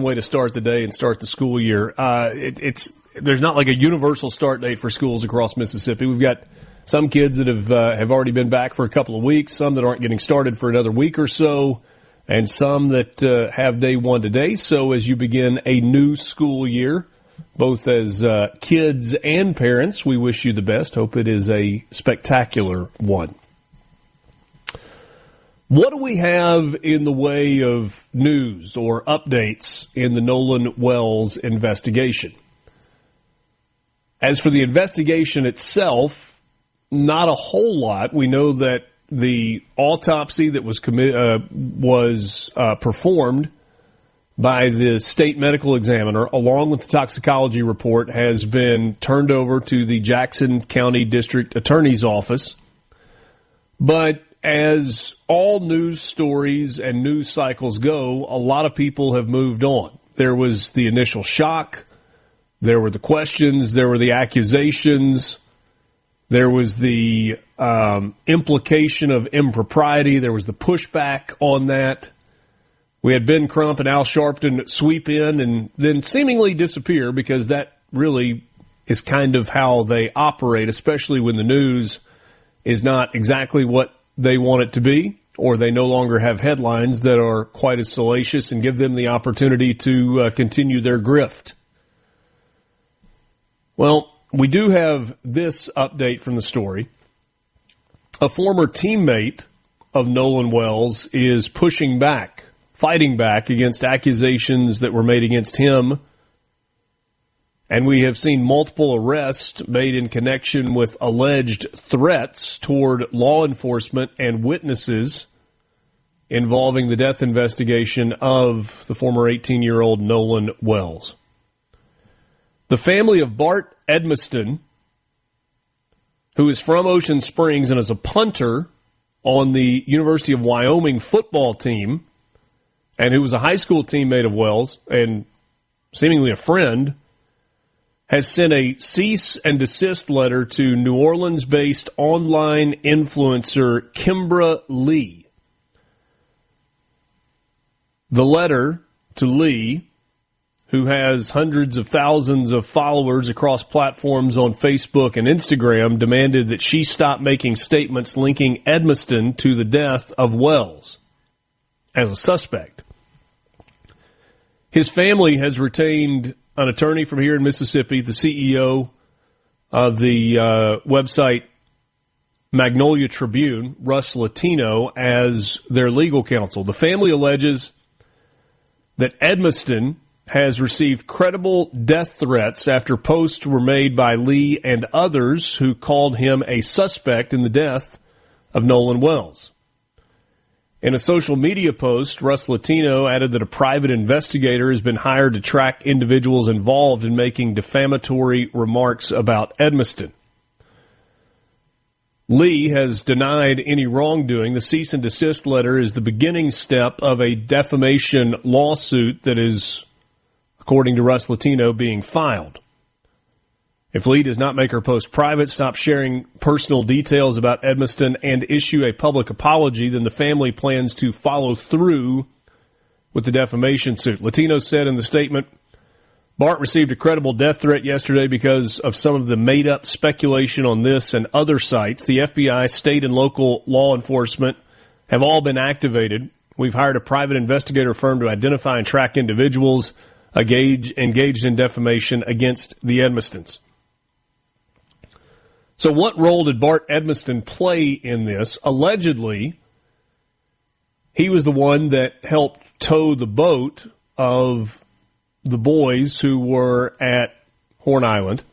way to start the day and start the school year. There's not like a universal start date for schools across Mississippi. We've got some kids that have already been back for a couple of weeks, some that aren't getting started for another week or so, and some that have day one today. So as you begin a new school year, both as kids and parents, we wish you the best. Hope it is a spectacular one. What do we have in the way of news or updates in the Nolan Wells investigation? As for the investigation itself, not a whole lot. We know that the autopsy that was performed by the state medical examiner, along with the toxicology report, has been turned over to the Jackson County District Attorney's Office. But as all news stories and news cycles go, a lot of people have moved on. There was the initial shock. There were the questions. There were the accusations. There was the implication of impropriety. There was the pushback on that. We had Ben Crump and Al Sharpton sweep in and then seemingly disappear, because that really is kind of how they operate, especially when the news is not exactly what they want it to be, or they no longer have headlines that are quite as salacious and give them the opportunity to continue their grift. Well, we do have this update from the story. A former teammate of Nolan Wells is fighting back against accusations that were made against him. And we have seen multiple arrests made in connection with alleged threats toward law enforcement and witnesses involving the death investigation of the former 18-year-old Nolan Wells. The family of Bart Edmiston, who is from Ocean Springs and is a punter on the University of Wyoming football team, and who was a high school teammate of Wells and seemingly a friend, has sent a cease and desist letter to New Orleans-based online influencer Kimbra Lee. The letter to Lee, who has hundreds of thousands of followers across platforms on Facebook and Instagram, demanded that she stop making statements linking Edmiston to the death of Wells as a suspect. His family has retained an attorney from here in Mississippi, the CEO of the website Magnolia Tribune, Russ Latino, as their legal counsel. The family alleges that Edmiston has received credible death threats after posts were made by Lee and others who called him a suspect in the death of Nolan Wells. In a social media post, Russ Latino added that a private investigator has been hired to track individuals involved in making defamatory remarks about Edmiston. Lee has denied any wrongdoing. The cease and desist letter is the beginning step of a defamation lawsuit that is, according to Russ Latino, being filed. If Lee does not make her post private, stop sharing personal details about Edmiston, and issue a public apology, then the family plans to follow through with the defamation suit. Latino said in the statement, Bart received a credible death threat yesterday because of some of the made-up speculation on this and other sites. The FBI, state, and local law enforcement have all been activated. We've hired a private investigator firm to identify and track individuals engaged in defamation against the Edmistons. So what role did Bart Edmiston play in this? Allegedly, he was the one that helped tow the boat of the boys who were at Horn Island.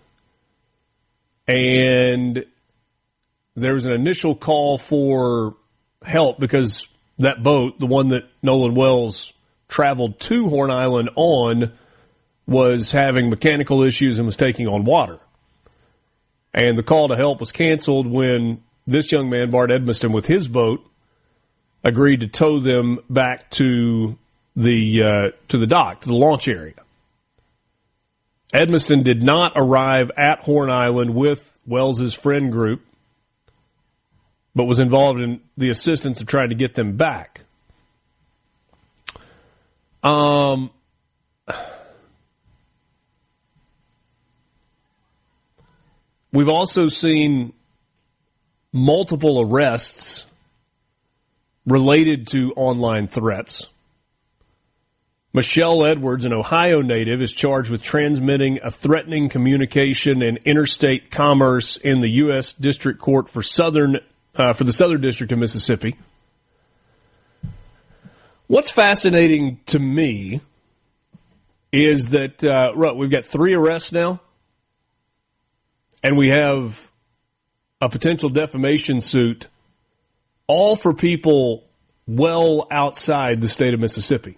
And there was an initial call for help because that boat, the one that Nolan Wells traveled to Horn Island on, was having mechanical issues and was taking on water. And the call to help was canceled when this young man, Bart Edmiston, with his boat, agreed to tow them back to the dock, to the launch area. Edmiston did not arrive at Horn Island with Wells's friend group, but was involved in the assistance of trying to get them back. We've also seen multiple arrests related to online threats. Michelle Edwards, an Ohio native, is charged with transmitting a threatening communication in interstate commerce in the U.S. District Court for the Southern District of Mississippi. What's fascinating to me is that we've got 3 arrests now. And we have a potential defamation suit, all for people well outside the state of Mississippi.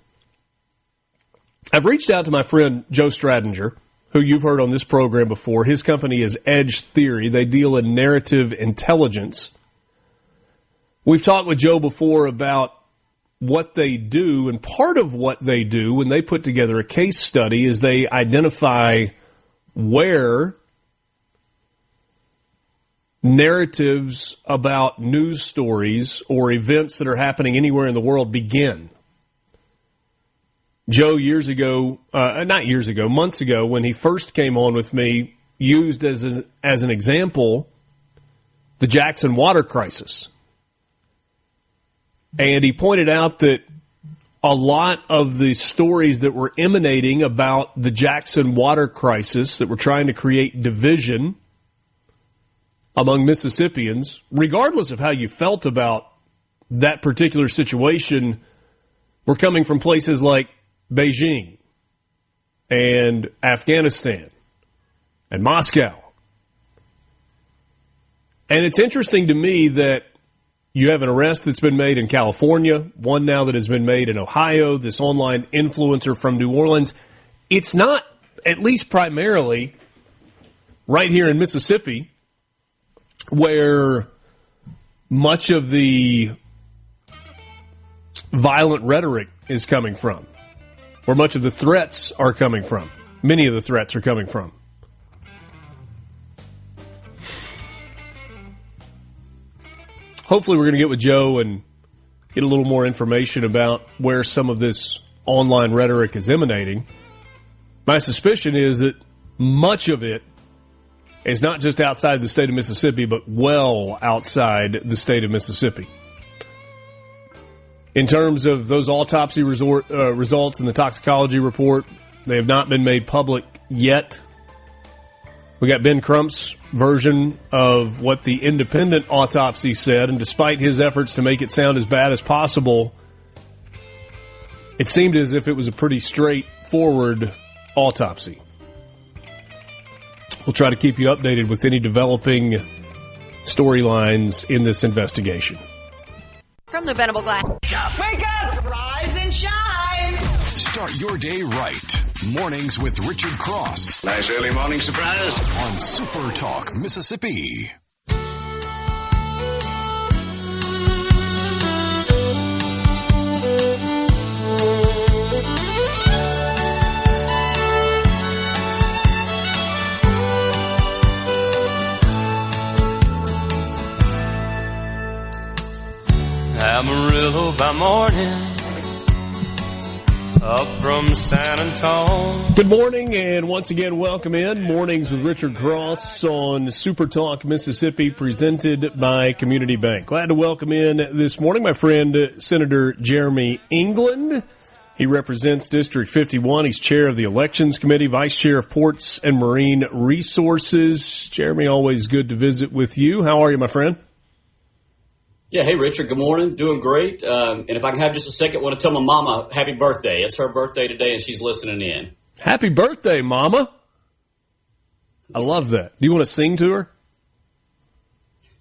I've reached out to my friend Joe Stradinger, who you've heard on this program before. His company is Edge Theory. They deal in narrative intelligence. We've talked with Joe before about what they do, and part of what they do when they put together a case study is they identify where narratives about news stories or events that are happening anywhere in the world begin. Joe, months ago, when he first came on with me, used as an example the Jackson water crisis. And he pointed out that a lot of the stories that were emanating about the Jackson water crisis that were trying to create division among Mississippians, regardless of how you felt about that particular situation, were coming from places like Beijing and Afghanistan and Moscow. And it's interesting to me that you have an arrest that's been made in California, one now that has been made in Ohio, this online influencer from New Orleans. It's not, at least primarily, right here in Mississippi, where much of the violent rhetoric is coming from, where much of the threats are coming from. Many of the threats are coming from. Hopefully we're going to get with Joe and get a little more information about where some of this online rhetoric is emanating. My suspicion is that much of it is not just outside the state of Mississippi, but well outside the state of Mississippi. In terms of those autopsy results in the toxicology report, they have not been made public yet. We got Ben Crump's version of what the independent autopsy said, and despite his efforts to make it sound as bad as possible, it seemed as if it was a pretty straightforward autopsy. We'll try to keep you updated with any developing storylines in this investigation. From the Venable Glass. Wake up! Rise and shine! Start your day right. Mornings with Richard Cross. Nice early morning surprise. On SuperTalk Mississippi. Amarillo by morning, up from San Antonio. Good morning, and once again, welcome in. Mornings with Richard Cross on SuperTalk Mississippi, presented by Community Bank. Glad to welcome in this morning my friend, Senator Jeremy England. He represents District 51. He's chair of the Elections Committee, vice chair of Ports and Marine Resources. Jeremy, always good to visit with you. How are you, my friend? Yeah, hey, Richard, good morning. Doing great. And if I can have just a second, I want to tell my mama happy birthday. It's her birthday today, and she's listening in. Happy birthday, Mama. I love that. Do you want to sing to her?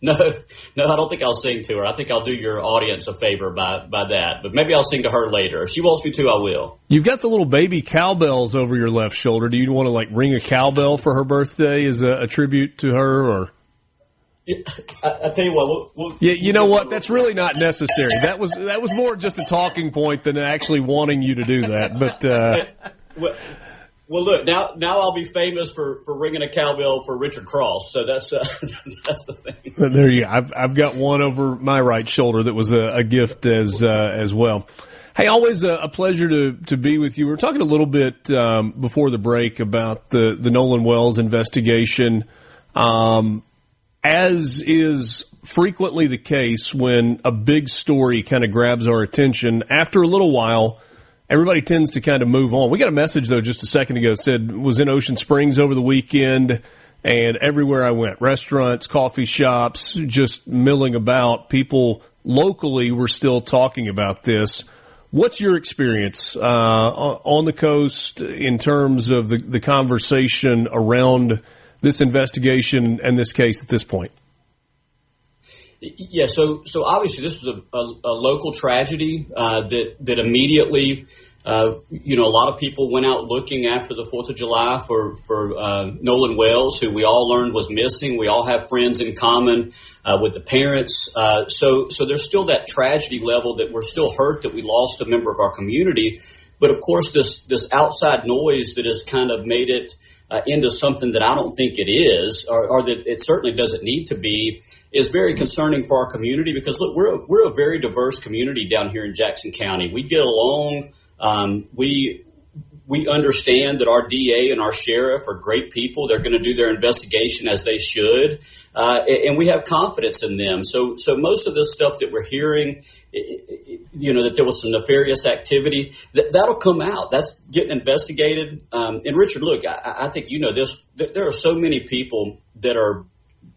No, I don't think I'll sing to her. I think I'll do your audience a favor by that. But maybe I'll sing to her later. If she wants me to, I will. You've got the little baby cowbells over your left shoulder. Do you want to, ring a cowbell for her birthday as a tribute to her, or... I tell you what. Yeah, you know what? That's really not necessary. That was more just a talking point than actually wanting you to do that. But well, look, now I'll be famous for ringing a cowbell for Richard Cross. So that's the thing. There you go. I've got one over my right shoulder that was a gift as well. Hey, always a pleasure to be with you. We were talking a little bit before the break about the Nolan Wells investigation. As is frequently the case when a big story kind of grabs our attention, after a little while, everybody tends to kind of move on. We got a message, though, just a second ago, said was in Ocean Springs over the weekend, and everywhere I went, restaurants, coffee shops, just milling about, people locally were still talking about this. What's your experience on the coast in terms of the conversation around this investigation and this case at this point? Yeah, so obviously this was a local tragedy that immediately, a lot of people went out looking after the 4th of July for Nolan Wells, who we all learned was missing. We all have friends in common with the parents. So there's still that tragedy level that we're still hurt that we lost a member of our community. But of course, this outside noise that has kind of made it into something that I don't think it is, or that it certainly doesn't need to be, is very concerning for our community because, look, we're a very diverse community down here in Jackson County. We get along. We understand that our DA and our sheriff are great people. They're going to do their investigation as they should, and we have confidence in them. So most of this stuff that we're hearing, that there was some nefarious activity, that'll come out. That's getting investigated. And Richard, look, I think you know this. There are so many people that are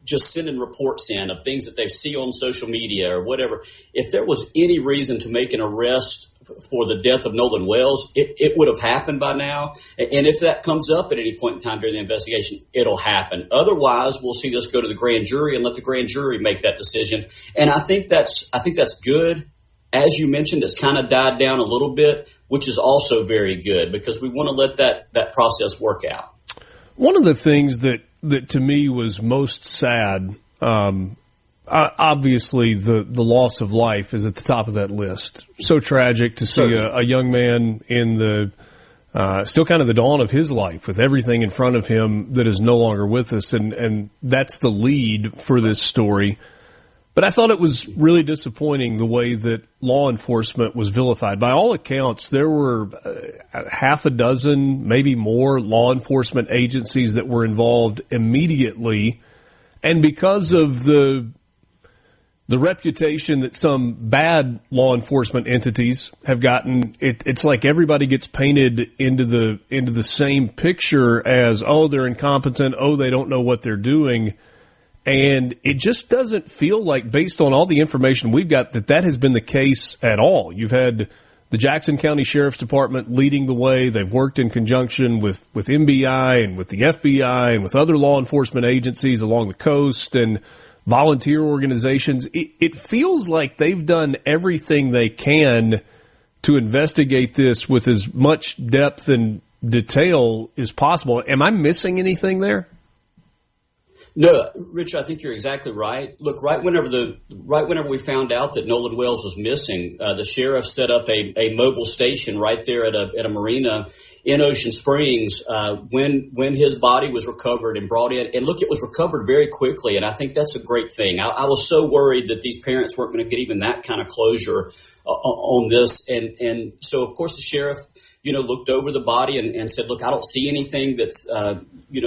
just sending reports in of things that they see on social media or whatever. If there was any reason to make an arrest for the death of Nolan Wells, it would have happened by now. And if that comes up at any point in time during the investigation, it'll happen. Otherwise, we'll see this go to the grand jury and let the grand jury make that decision. And I think that's good. As you mentioned, it's kind of died down a little bit, which is also very good because we want to let that process work out. One of the things that to me was most sad, obviously the loss of life is at the top of that list. So tragic to see a young man in the still kind of the dawn of his life with everything in front of him that is no longer with us, and that's the lead for this story. But I thought it was really disappointing the way that law enforcement was vilified. By all accounts, there were half a dozen, maybe more, law enforcement agencies that were involved immediately. And because of the reputation that some bad law enforcement entities have gotten, it's like everybody gets painted into the same picture as, oh, they're incompetent, oh, they don't know what they're doing. And it just doesn't feel like, based on all the information we've got, that has been the case at all. You've had the Jackson County Sheriff's Department leading the way. They've worked in conjunction with MBI and with the FBI and with other law enforcement agencies along the coast and volunteer organizations. It feels like they've done everything they can to investigate this with as much depth and detail as possible. Am I missing anything there? No, Rich, I think you're exactly right. Look, right whenever we found out that Nolan Wells was missing, the sheriff set up a mobile station right there at a marina in Ocean Springs when his body was recovered and brought in. And look, it was recovered very quickly, and I think that's a great thing. I was so worried that these parents weren't going to get even that kind of closure on this, and so of course the sheriff looked over the body and said, look, I don't see anything that's,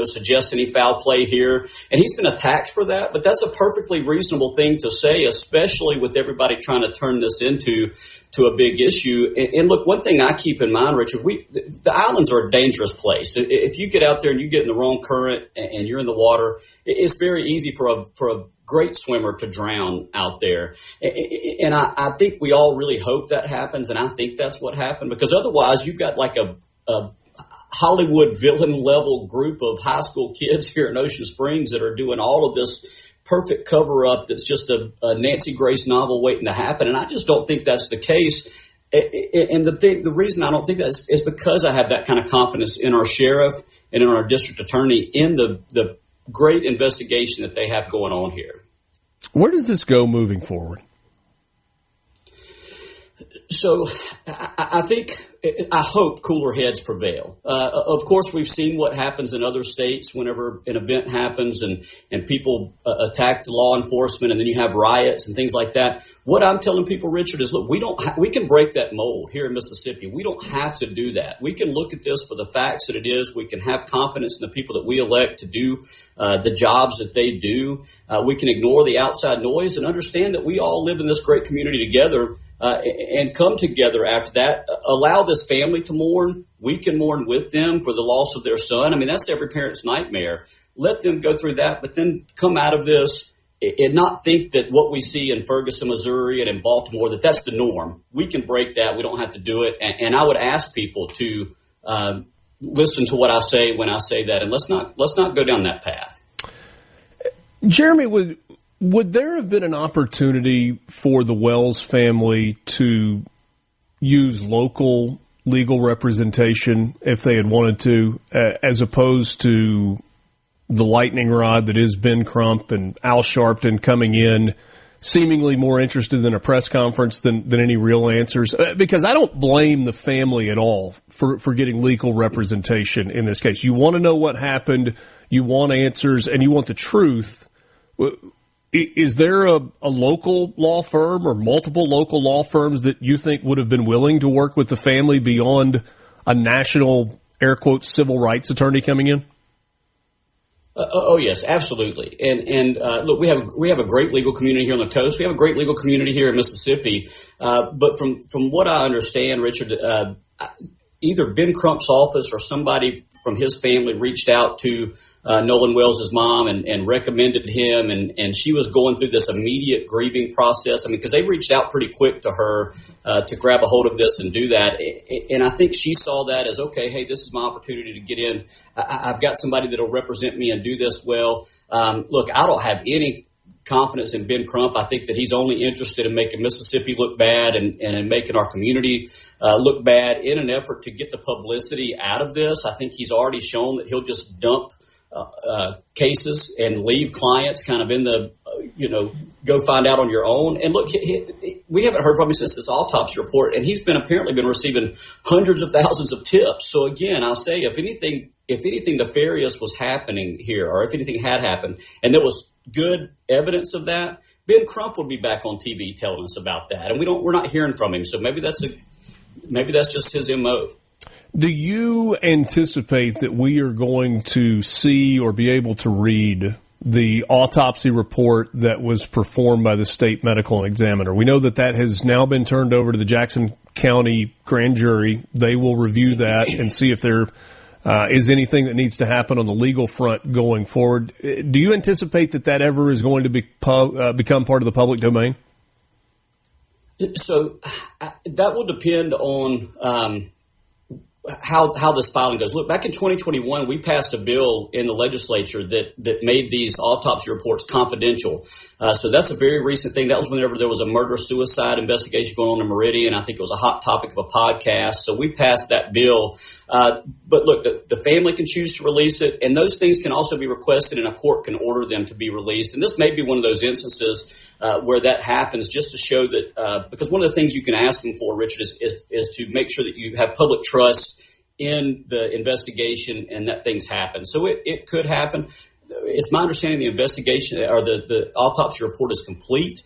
suggests any foul play here. And he's been attacked for that, but that's a perfectly reasonable thing to say, especially with everybody trying to turn this into a big issue. And look, one thing I keep in mind, Richard, the islands are a dangerous place. If you get out there and you get in the wrong current and you're in the water, it's very easy for a great swimmer to drown out there. And I think we all really hope that happens, and I think that's what happened, because otherwise you've got like a Hollywood villain level group of high school kids here in Ocean Springs that are doing all of this perfect cover up that's just a Nancy Grace novel waiting to happen. And I just don't think that's the case. And the reason I don't think that is because I have that kind of confidence in our sheriff and in our district attorney in the great investigation that they have going on here. Where does this go moving forward? So I hope cooler heads prevail. Of course, we've seen what happens in other states whenever an event happens and people attack the law enforcement, and then you have riots and things like that. What I'm telling people, Richard, is look, we can break that mold here in Mississippi. We don't have to do that. We can look at this for the facts that it is. We can have confidence in the people that we elect to do the jobs that they do. We can ignore the outside noise and understand that we all live in this great community together. And come together after that, allow this family to mourn. We can mourn with them for the loss of their son. I mean, that's every parent's nightmare. Let them go through that, but then come out of this and not think that what we see in Ferguson, Missouri and in Baltimore, that's the norm. We can break that. We don't have to do it. And I would ask people to listen to what I say when I say that, and let's not go down that path. Jeremy, Would there have been an opportunity for the Wells family to use local legal representation if they had wanted to, as opposed to the lightning rod that is Ben Crump and Al Sharpton coming in seemingly more interested in a press conference than any real answers? Because I don't blame the family at all for getting legal representation in this case. You want to know what happened, you want answers, and you want the truth. Is there a local law firm or multiple local law firms that you think would have been willing to work with the family beyond a national, air quotes, civil rights attorney coming in? Oh yes, absolutely. And look, we have a great legal community here on the coast. We have a great legal community here in Mississippi. But from what I understand, Richard, either Ben Crump's office or somebody from his family reached out to Nolan Wells' mom and recommended him, and she was going through this immediate grieving process. I mean, because they reached out pretty quick to her to grab a hold of this and do that. And I think she saw that as, okay, hey, this is my opportunity to get in. I've got somebody that will represent me and do this well. Look, I don't have any confidence in Ben Crump. I think that he's only interested in making Mississippi look bad and in making our community look bad in an effort to get the publicity out of this. I think he's already shown that he'll just dump cases and leave clients kind of in the, go find out on your own. And look, we haven't heard from him since this autopsy report, and he's apparently been receiving hundreds of thousands of tips. So again, I'll say, if anything nefarious was happening here, or if anything had happened, and there was good evidence of that, Ben Crump would be back on TV telling us about that, and we're not hearing from him. So maybe that's just his MO. Do you anticipate that we are going to see or be able to read the autopsy report that was performed by the state medical examiner? We know that has now been turned over to the Jackson County grand jury. They will review that and see if there is anything that needs to happen on the legal front going forward. Do you anticipate that ever is going to become part of the public domain? So that will depend on how this filing goes. Look, back in 2021, we passed a bill in the legislature that made these autopsy reports confidential. So that's a very recent thing. That was whenever there was a murder-suicide investigation going on in Meridian. I think it was a hot topic of a podcast. So we passed that bill. But look, the family can choose to release it, and those things can also be requested, and a court can order them to be released. And this may be one of those instances where that happens, just to show that, because one of the things you can ask them for, Richard, is to make sure that you have public trust in the investigation and that things happen. So it could happen. It's my understanding the investigation or the autopsy report is complete.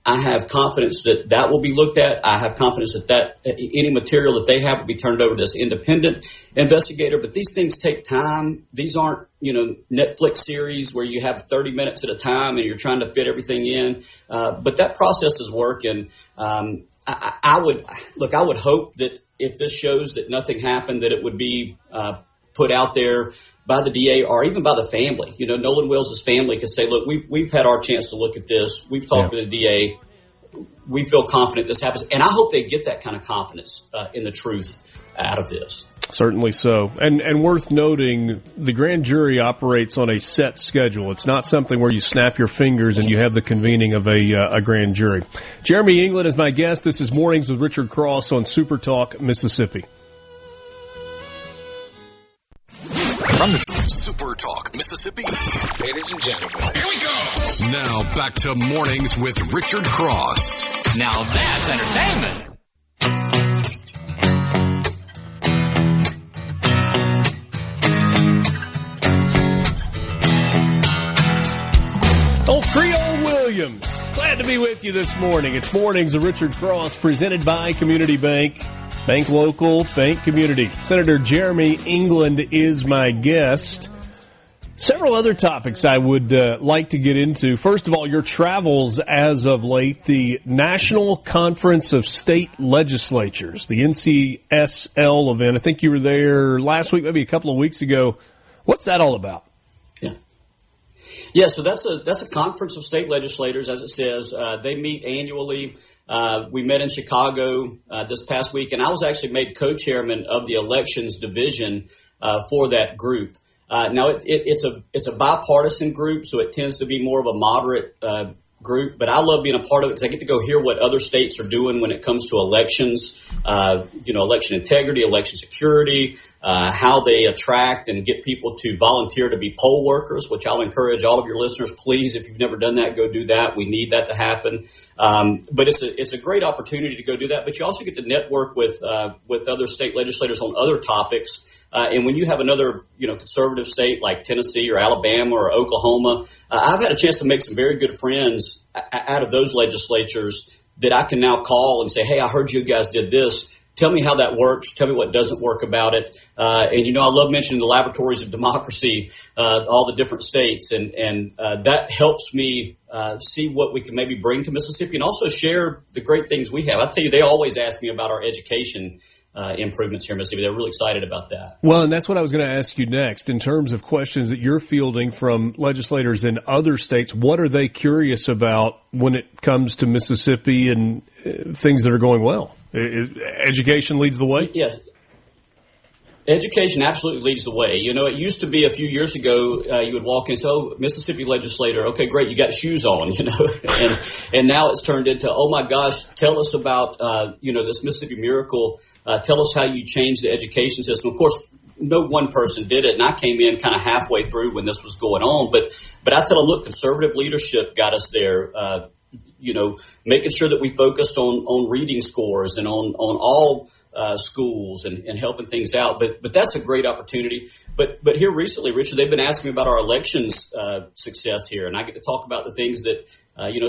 I have confidence that will be looked at. I have confidence that any material that they have will be turned over to this independent investigator. But these things take time. These aren't, Netflix series where you have 30 minutes at a time and you're trying to fit everything in. But that process is working. I would hope that if this shows that nothing happened, that it would be put out there by the DA or even by the family. Nolan Wells' family could say, look, we've had our chance to look at this. We've talked to the DA. We feel confident this happens. And I hope they get that kind of confidence in the truth out of this. Certainly so. And worth noting, the grand jury operates on a set schedule. It's not something where you snap your fingers and you have the convening of a grand jury. Jeremy England is my guest. This is Mornings with Richard Cross on SuperTalk Mississippi. From SuperTalk Mississippi. Ladies and gentlemen, here we go. Now back to Mornings with Richard Cross. Now that's entertainment. Old Creole Williams, glad to be with you this morning. It's Mornings with Richard Cross, presented by Community Bank. Bank local, bank community. Senator Jeremy England is my guest. Several other topics I would like to get into. First of all, your travels as of late, the National Conference of State Legislatures, the NCSL event. I think you were there last week, maybe a couple of weeks ago. What's that all about? Yeah, so that's a conference of state legislators, as it says. They meet annually. We met in Chicago this past week, and I was actually made co-chairman of the elections division for that group. Now it's a bipartisan group, so it tends to be more of a moderate group, but I love being a part of it because I get to go hear what other states are doing when it comes to elections, election integrity, election security, how they attract and get people to volunteer to be poll workers, which I'll encourage all of your listeners, please, if you've never done that, go do that. We need that to happen. But it's a great opportunity to go do that, but you also get to network with other state legislators on other topics. And when you have another, conservative state like Tennessee or Alabama or Oklahoma, I've had a chance to make some very good friends out of those legislatures that I can now call and say, hey, I heard you guys did this. Tell me how that works. Tell me what doesn't work about it. And I love mentioning the laboratories of democracy, all the different states. And that helps me see what we can maybe bring to Mississippi and also share the great things we have. I tell you, they always ask me about our education improvements here in Mississippi. They're really excited about that. Well, and that's what I was going to ask you next. In terms of questions that you're fielding from legislators in other states, what are they curious about when it comes to Mississippi and things that are going well? Education leads the way? Yes. Education absolutely leads the way. It used to be a few years ago, you would walk in and say, oh, Mississippi legislator, okay, great, you got shoes on, and now it's turned into, oh my gosh, tell us about, this Mississippi miracle. Tell us how you changed the education system. Of course, no one person did it, and I came in kind of halfway through when this was going on, but I tell them, look, conservative leadership got us there, making sure that we focused on reading scores and on all schools and helping things out. But that's a great opportunity. But here recently, Richard, they've been asking me about our elections success here, and I get to talk about the things that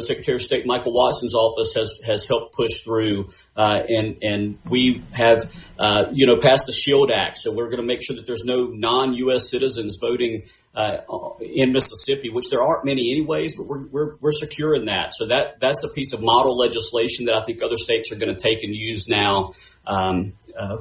Secretary of State Michael Watson's office has helped push through, and we have passed the SHIELD Act, so we're going to make sure that there's no non-U.S. citizens voting in Mississippi, which there aren't many anyways, but we're securing that. So that's a piece of model legislation that I think other states are going to take and use now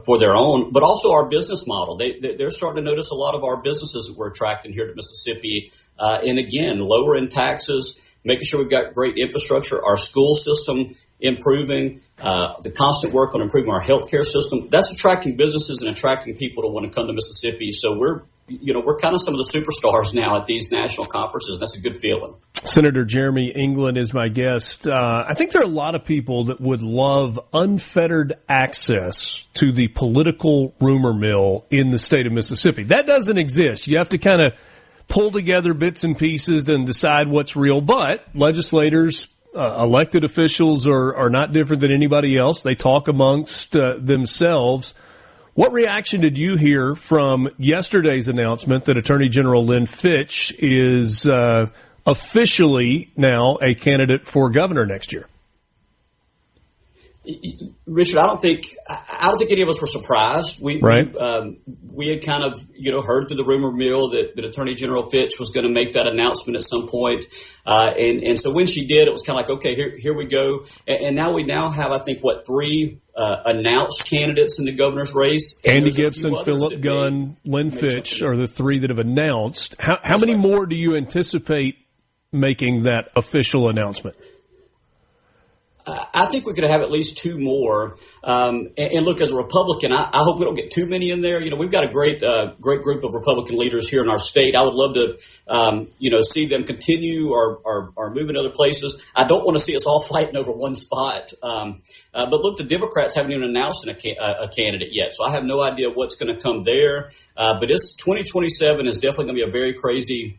for their own, but also our business model. They're starting to notice a lot of our businesses that we're attracting here to Mississippi, and again, lowering taxes, making sure we've got great infrastructure, our school system improving, the constant work on improving our healthcare system. That's attracting businesses and attracting people to want to come to Mississippi. So we're kind of some of the superstars now at these national conferences. That's a good feeling. Senator Jeremy England is my guest. I think there are a lot of people that would love unfettered access to the political rumor mill in the state of Mississippi. That doesn't exist. You have to kind of pull together bits and pieces and decide what's real. But legislators, elected officials are not different than anybody else. They talk amongst themselves. What reaction did you hear from yesterday's announcement that Attorney General Lynn Fitch is officially now a candidate for governor next year? Richard, I don't think any of us were surprised. We had kind of heard through the rumor mill that Attorney General Fitch was going to make that announcement at some point, and so when she did, it was kind of like, okay, here we go, and now we have, I think, three announced candidates in the governor's race. Andy Gibson, Philip Gunn, Lynn Fitch are the three that have announced. How many more do you anticipate making that official announcement? I think we could have at least two more. And look, as a Republican, I hope we don't get too many in there. We've got a great group of Republican leaders here in our state. I would love to, see them continue or move in other places. I don't want to see us all fighting over one spot. But look, the Democrats haven't even announced a candidate yet, so I have no idea what's going to come there. But it's 2027 is definitely going to be a very crazy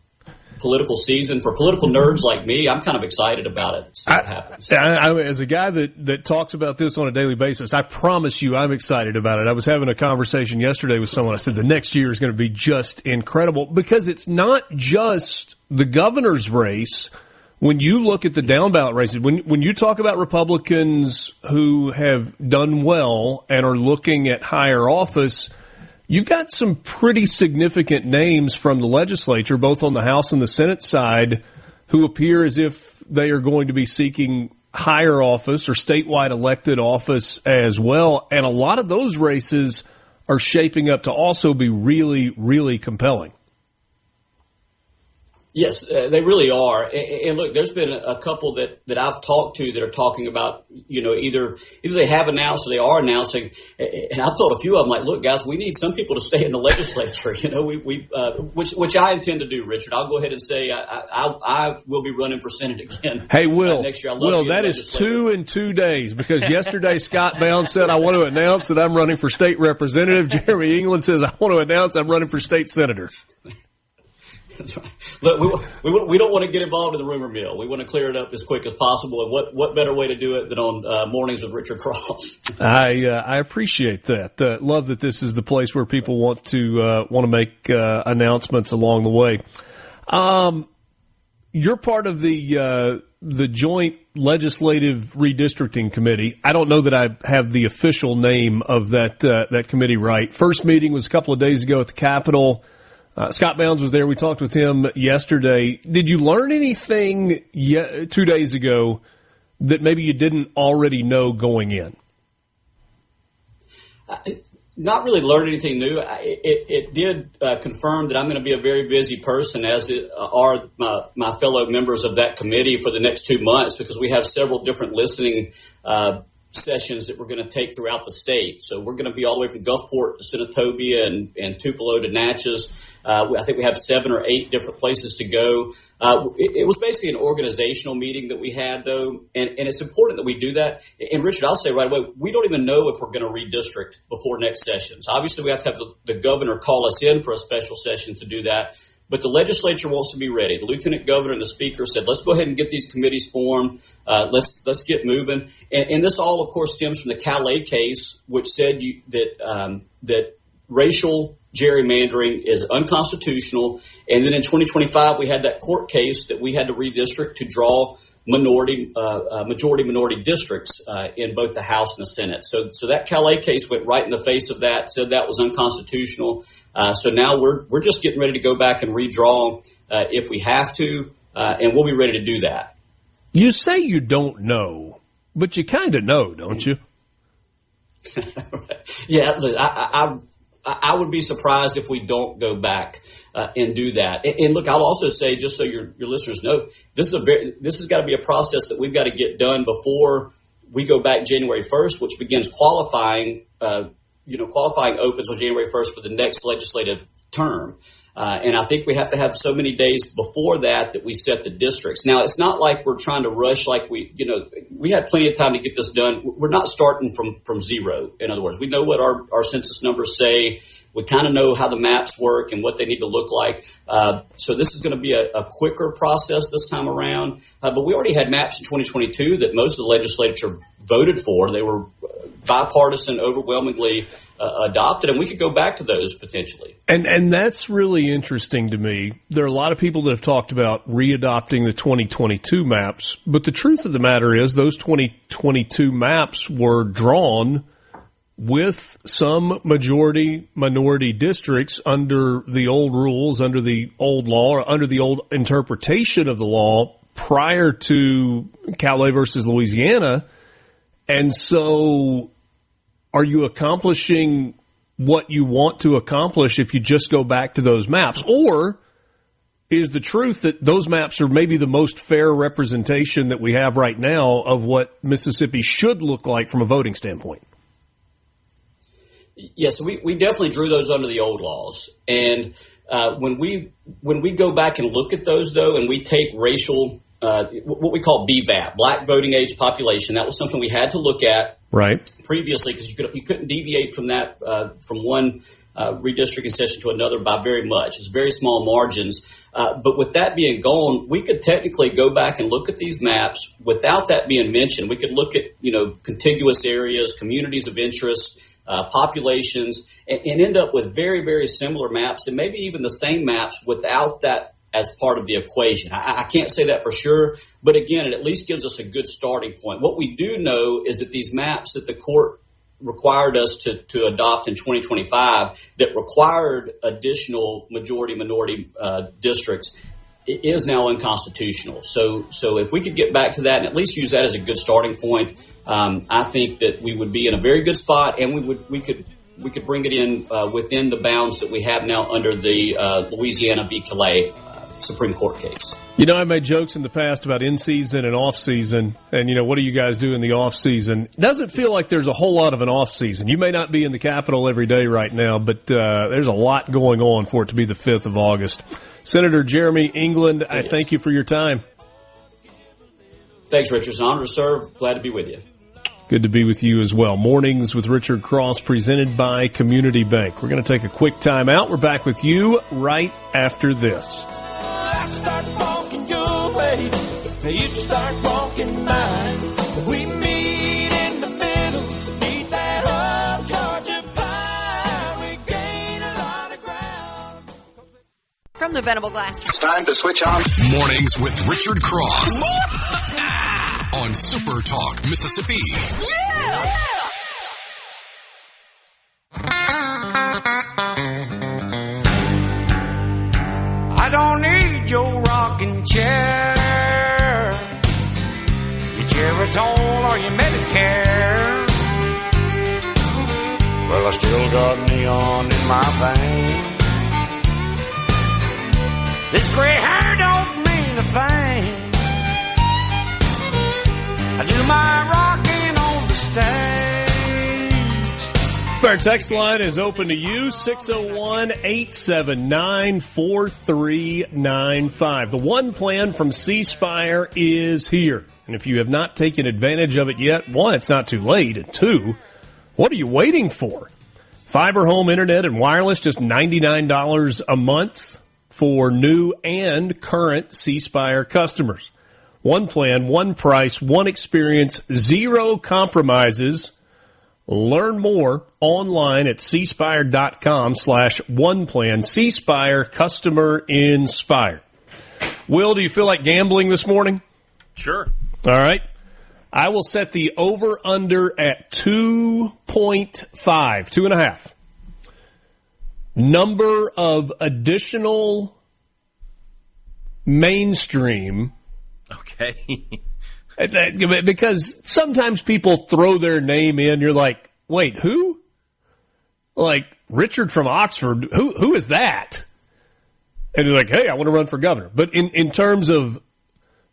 political season for political nerds like me. I'm kind of excited about it. See what happens. As a guy that talks about this on a daily basis, I promise you I'm excited about it. I was having a conversation yesterday with someone. I said the next year is going to be just incredible because it's not just the governor's race. When you look at the down ballot races, when you talk about Republicans who have done well and are looking at higher office, you've got some pretty significant names from the legislature, both on the House and the Senate side, who appear as if they are going to be seeking higher office or statewide elected office as well. And a lot of those races are shaping up to also be really, really compelling. Yes, they really are. And look, there's been a couple that I've talked to that are talking about, either they have announced or they are announcing. And I've told a few of them, like, look, guys, we need some people to stay in the legislature, which I intend to do, Richard. I'll go ahead and say I will be running for Senate again. Hey, Will, next year. Will, that is 2 in 2 days, because yesterday Scott Bound said, I want to announce that I'm running for state representative. Jeremy England says, I want to announce I'm running for state senator. That's right. Look, we don't want to get involved in the rumor mill. We want to clear it up as quick as possible. And what better way to do it than on Mornings with Richard Cross? I appreciate that. Love that this is the place where people want to make announcements along the way. You're part of the Joint Legislative Redistricting Committee. I don't know that I have the official name of that committee right. First meeting was a couple of days ago at the Capitol. Scott Bounds was there. We talked with him yesterday. Did you learn anything 2 days ago that maybe you didn't already know going in? Not really learned anything new. It did confirm that I'm going to be a very busy person, as are my fellow members of that committee for the next 2 months, because we have several different listening sessions that we're going to take throughout the state. So we're going to be all the way from Gulfport to Senatobia and Tupelo to Natchez. I think we have 7 or 8 different places to go. It was basically an organizational meeting that we had, though, and it's important that we do that. And, Richard, I'll say right away, we don't even know if we're going to redistrict before next session. So obviously we have to have the governor call us in for a special session to do that. But the legislature wants to be ready. The lieutenant governor and the speaker said, let's go ahead and get these committees formed. Let's get moving. And this all, of course, stems from the Calais case, which said that racial gerrymandering is unconstitutional. And then in 2025, we had that court case that we had to redistrict to draw majority-minority districts in both the House and the Senate. So that Calais case went right in the face of that, said that was unconstitutional. So now we're just getting ready to go back and redraw if we have to, and we'll be ready to do that. You say you don't know, but you kind of know, don't you? Yeah, I would be surprised if we don't go back and do that. And look, I'll also say, just so your listeners know, this has got to be a process that we've got to get done before we go back January 1st, which begins qualifying. Qualifying opens on January 1st for the next legislative term. And I think we have to have so many days before that we set the districts. Now, it's not like we're trying to rush like we had plenty of time to get this done. We're not starting from zero. In other words, we know what our census numbers say. We kind of know how the maps work and what they need to look like. So this is going to be a quicker process this time around. But we already had maps in 2022 that most of the legislature voted for. They were bipartisan, overwhelmingly adopted, and we could go back to those potentially. And that's really interesting to me. There are a lot of people that have talked about readopting the 2022 maps, but the truth of the matter is those 2022 maps were drawn with some majority-minority districts under the old rules, under the old law, or under the old interpretation of the law prior to Calais versus Louisiana. And so are you accomplishing what you want to accomplish if you just go back to those maps? Or is the truth that those maps are maybe the most fair representation that we have right now of what Mississippi should look like from a voting standpoint? Yes, we definitely drew those under the old laws. And when we go back and look at those, though, and we take racial what we call BVAP, Black Voting Age Population. That was something we had to look at previously because you couldn't deviate from that from one redistricting session to another by very much. It's very small margins. But with that being gone, we could technically go back and look at these maps without that being mentioned. We could look at contiguous areas, communities of interest, populations, and end up with very, very similar maps and maybe even the same maps without that as part of the equation. I can't say that for sure, but again, it at least gives us a good starting point. What we do know is that these maps that the court required us to adopt in 2025 that required additional majority-minority districts is now unconstitutional. So if we could get back to that and at least use that as a good starting point, I think that we would be in a very good spot, and we could bring it in within the bounds that we have now under the Louisiana v. Calais Supreme Court case. You know, I've made jokes in the past about in-season and off-season, and, you know, what do you guys do in the off-season? It doesn't feel like there's a whole lot of an off-season. You may not be in the Capitol every day right now, but there's a lot going on for it to be the 5th of August. Senator Jeremy England, I thank you for your time. Thanks, Richard. It's an honor to serve. Glad to be with you. Good to be with you as well. Mornings with Richard Cross, presented by Community Bank. We're going to take a quick time out. We're back with you right after this. I start walking your way, you start walking mine. We meet in the middle, eat that old Georgia pie. We gain a lot of ground. From the Venable Glass. It's time to switch on. Mornings with Richard Cross on SuperTalk Mississippi. Yeah! I don't need your rocking chair, your Geritol or your Medicare. Well, I still got neon in my veins. This gray hair don't mean a thing. I do my rocking on the stage. Our text line is open to you, 601-879-4395. The One Plan from C Spire is here. And if you have not taken advantage of it yet, one, it's not too late, and two, what are you waiting for? Fiber home internet and wireless, just $99 a month for new and current C Spire customers. One plan, one price, one experience, zero compromises. Learn more online at cspire.com/oneplan. C Spire, customer inspired. Will, do you feel like gambling this morning? Sure. All right. I will set the over-under at 2.5, 2.5. Number of additional mainstream. Okay. Because sometimes people throw their name in. You're like, wait, who? Like Richard from Oxford. Who is that? And you're like, hey, I want to run for governor. But in terms of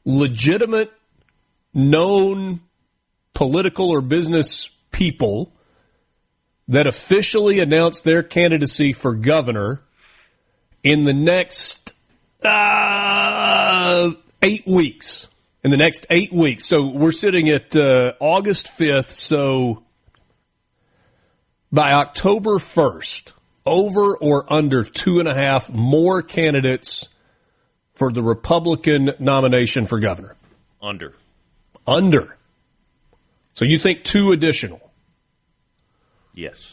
legitimate, known political or business people that officially announced their candidacy for governor in the next 8 weeks. In the next 8 weeks. So we're sitting at August 5th. So by October 1st, over or under 2.5 more candidates for the Republican nomination for governor? Under. Under. So you think 2 additional? Yes.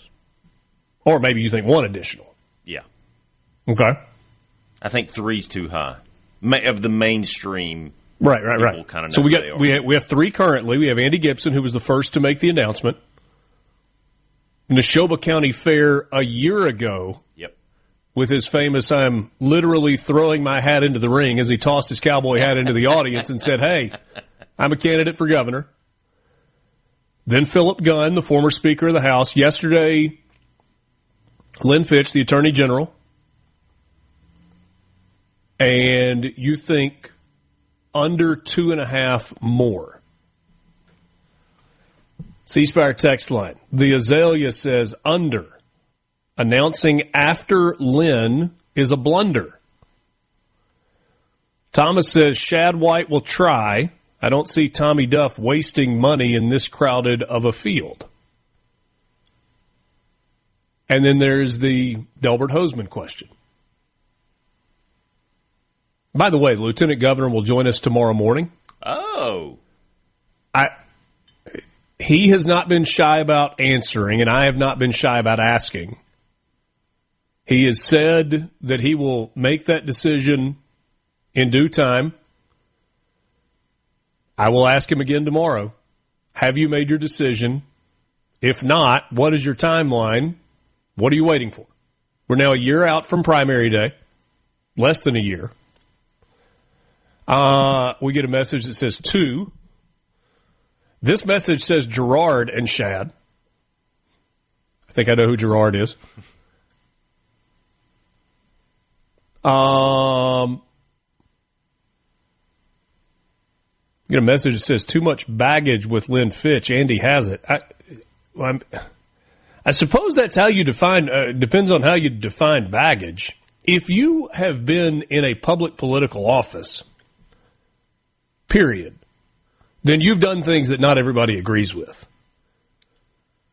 Or maybe you think 1 additional? Yeah. Okay. I think 3's too high. Of the mainstream. Right. Kind of so we have 3 currently. We have Andy Gibson, who was the first to make the announcement. Neshoba County Fair a year ago. Yep. With his famous, I'm literally throwing my hat into the ring, as he tossed his cowboy hat into the audience and said, hey, I'm a candidate for governor. Then Philip Gunn, the former Speaker of the House. Yesterday, Lynn Fitch, the Attorney General. And you think under 2.5 more. C-Spire text line. The Azalea says under. Announcing after Lynn is a blunder. Thomas says Shad White will try. I don't see Tommy Duff wasting money in this crowded of a field. And then there's the Delbert Hosemann question. By the way, the Lieutenant Governor will join us tomorrow morning. Oh. He has not been shy about answering, and I have not been shy about asking. He has said that he will make that decision in due time. I will ask him again tomorrow. Have you made your decision? If not, what is your timeline? What are you waiting for? We're now a year out from primary day. Less than a year. We get a message that says 2. This message says Gerard and Shad. I think I know who Gerard is. Get a message that says too much baggage with Lynn Fitch. Andy has it. I suppose that's how you define, depends on how you define baggage. If you have been in a public political office, period, then you've done things that not everybody agrees with.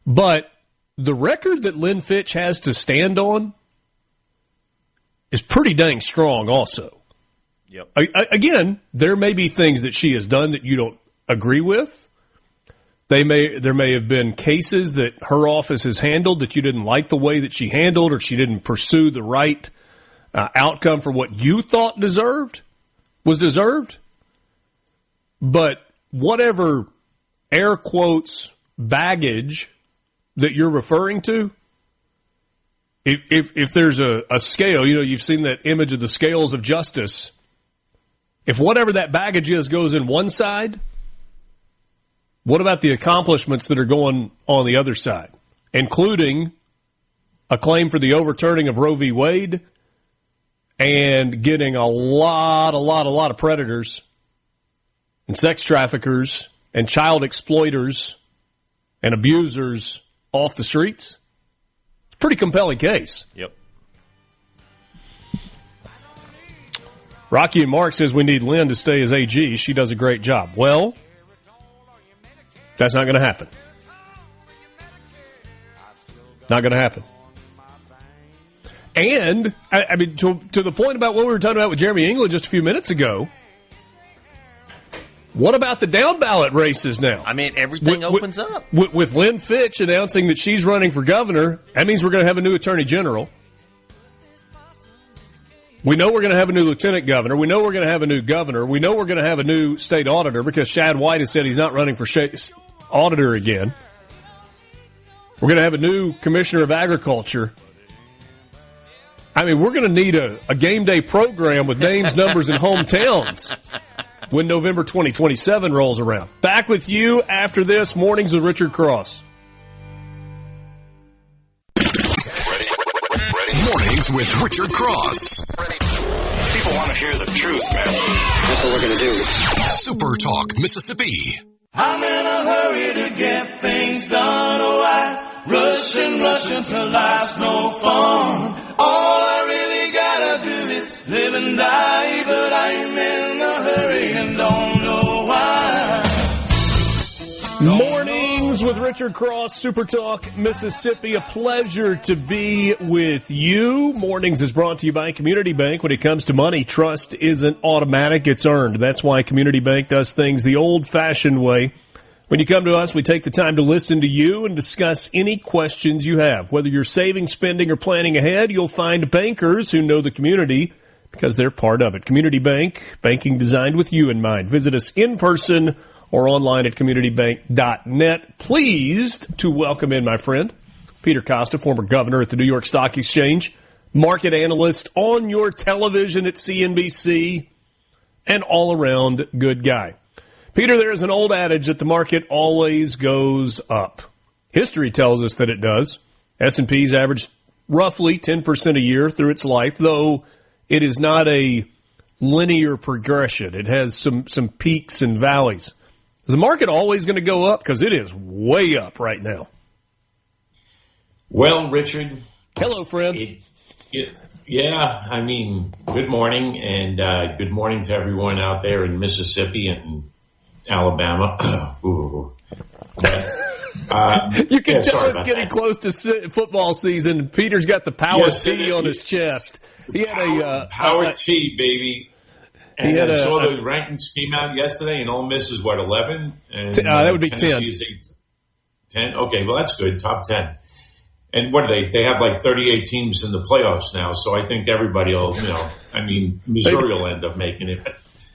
But the record that Lynn Fitch has to stand on is pretty dang strong also. Yep. Again, there may be things that she has done that you don't agree with. There may have been cases that her office has handled that you didn't like the way that she handled, or she didn't pursue the right outcome for what you thought was deserved. But whatever air quotes baggage that you're referring to, if there's a scale, you've seen that image of the scales of justice. If whatever that baggage is goes in one side, what about the accomplishments that are going on the other side, including a claim for the overturning of Roe v. Wade and getting a lot of predators and sex traffickers and child exploiters and abusers off the streets? It's a pretty compelling case. Yep. Rocky and Mark says we need Lynn to stay as AG. She does a great job. Well, that's not going to happen. Not going to happen. And, I mean, to the point about what we were talking about with Jeremy England just a few minutes ago, what about the down ballot races now? I mean, everything opens up. With Lynn Fitch announcing that she's running for governor, that means we're going to have a new attorney general. We know we're going to have a new lieutenant governor. We know we're going to have a new governor. We know we're going to have a new state auditor because Shad White has said he's not running for auditor again. We're going to have a new commissioner of agriculture. I mean, we're going to need a game day program with names, numbers, and hometowns when November 2027 rolls around. Back with you after this. Mornings with Richard Cross. Mornings with Richard Cross. People want to hear the truth, man. That's what we're going to do. Super Talk Mississippi. I'm in a hurry to get things done. Oh, I rush till life's no fun. All I really gotta do is live and die, but I'm in a hurry and don't know why. Mornings with Richard Cross, Super Talk Mississippi. A pleasure to be with you. Mornings is brought to you by Community Bank. When it comes to money, trust isn't automatic, it's earned. That's why Community Bank does things the old-fashioned way. When you come to us, we take the time to listen to you and discuss any questions you have. Whether you're saving, spending, or planning ahead, you'll find bankers who know the community because they're part of it. Community Bank, banking designed with you in mind. Visit us in person or online at communitybank.net. Pleased to welcome in my friend, Peter Costa, former governor at the New York Stock Exchange, market analyst on your television at CNBC, and all-around good guy. Peter, there is an old adage that the market always goes up. History tells us that it does. S&P's averaged roughly 10% a year through its life, though it is not a linear progression. It has some peaks and valleys. Is the market always going to go up? Because it is way up right now. Well, Richard. Hello, friend. Yeah, I mean, good morning, and good morning to everyone out there in Mississippi and Alabama. Ooh. You can tell it's getting close to football season. Peter's got the power T on his chest. He had a power T, baby. And I saw the rankings came out yesterday, and Ole Miss is, 11? And, that would be Tennessee 10. Is 10? Okay, well, that's good. Top 10. And what are they? They have like 38 teams in the playoffs now, so I think everybody will, Missouri will end up making it.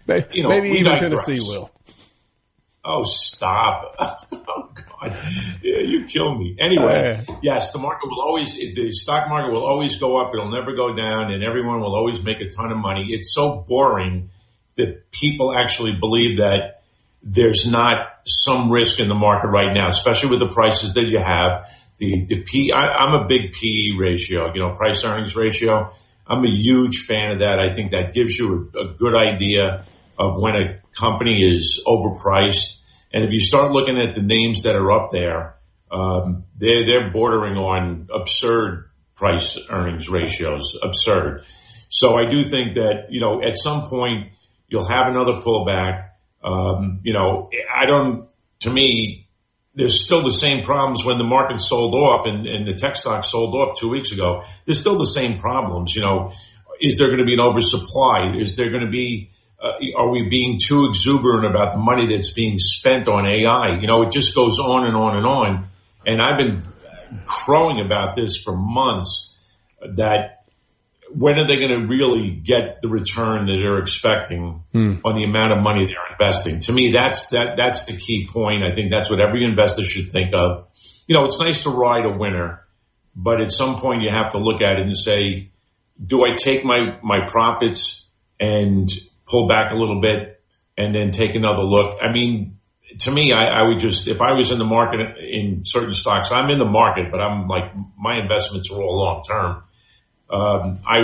But, maybe even Tennessee will. Oh, stop. Oh, God. Yeah, you kill me. Anyway, yes, the stock market will always go up. It'll never go down, and everyone will always make a ton of money. It's so boring that people actually believe that there's not some risk in the market right now, especially with the prices that you have. I'm a big PE ratio, price earnings ratio. I'm a huge fan of that. I think that gives you a good idea of when a company is overpriced. And if you start looking at the names that are up there, they're bordering on absurd price earnings ratios, absurd. So I do think that, at some point you'll have another pullback. To me, there's still the same problems when the market sold off and the tech stocks sold off 2 weeks ago. There's still the same problems. Is there going to be an oversupply? Is there going to be, are we being too exuberant about the money that's being spent on AI? It just goes on and on and on. And I've been crowing about this for months, that when are they going to really get the return that they're expecting on the amount of money they're investing? To me, that's the key point. I think that's what every investor should think of. It's nice to ride a winner, but at some point you have to look at it and say, do I take my profits and pull back a little bit and then take another look? I mean, to me, I would just, if I was in the market in certain stocks, I'm in the market, but I'm like, my investments are all long term. I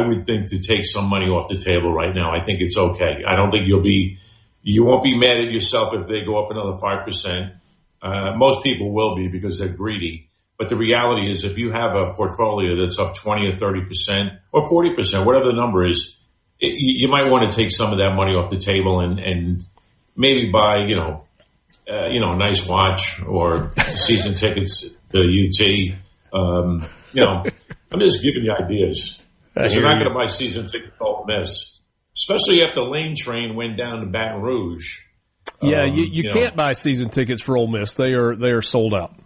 would think to take some money off the table right now. I think it's okay. I don't think you won't be mad at yourself if they go up another 5%. Most people will be because they're greedy. But the reality is, if you have a portfolio that's up 20 or 30% or 40%, whatever the number is, you might want to take some of that money off the table and maybe buy, a nice watch or season tickets to UT. I'm just giving you ideas. Because you're not going to buy season tickets to Ole Miss, especially after Lane Train went down to Baton Rouge. Yeah, you can't buy season tickets for Ole Miss. They are sold out.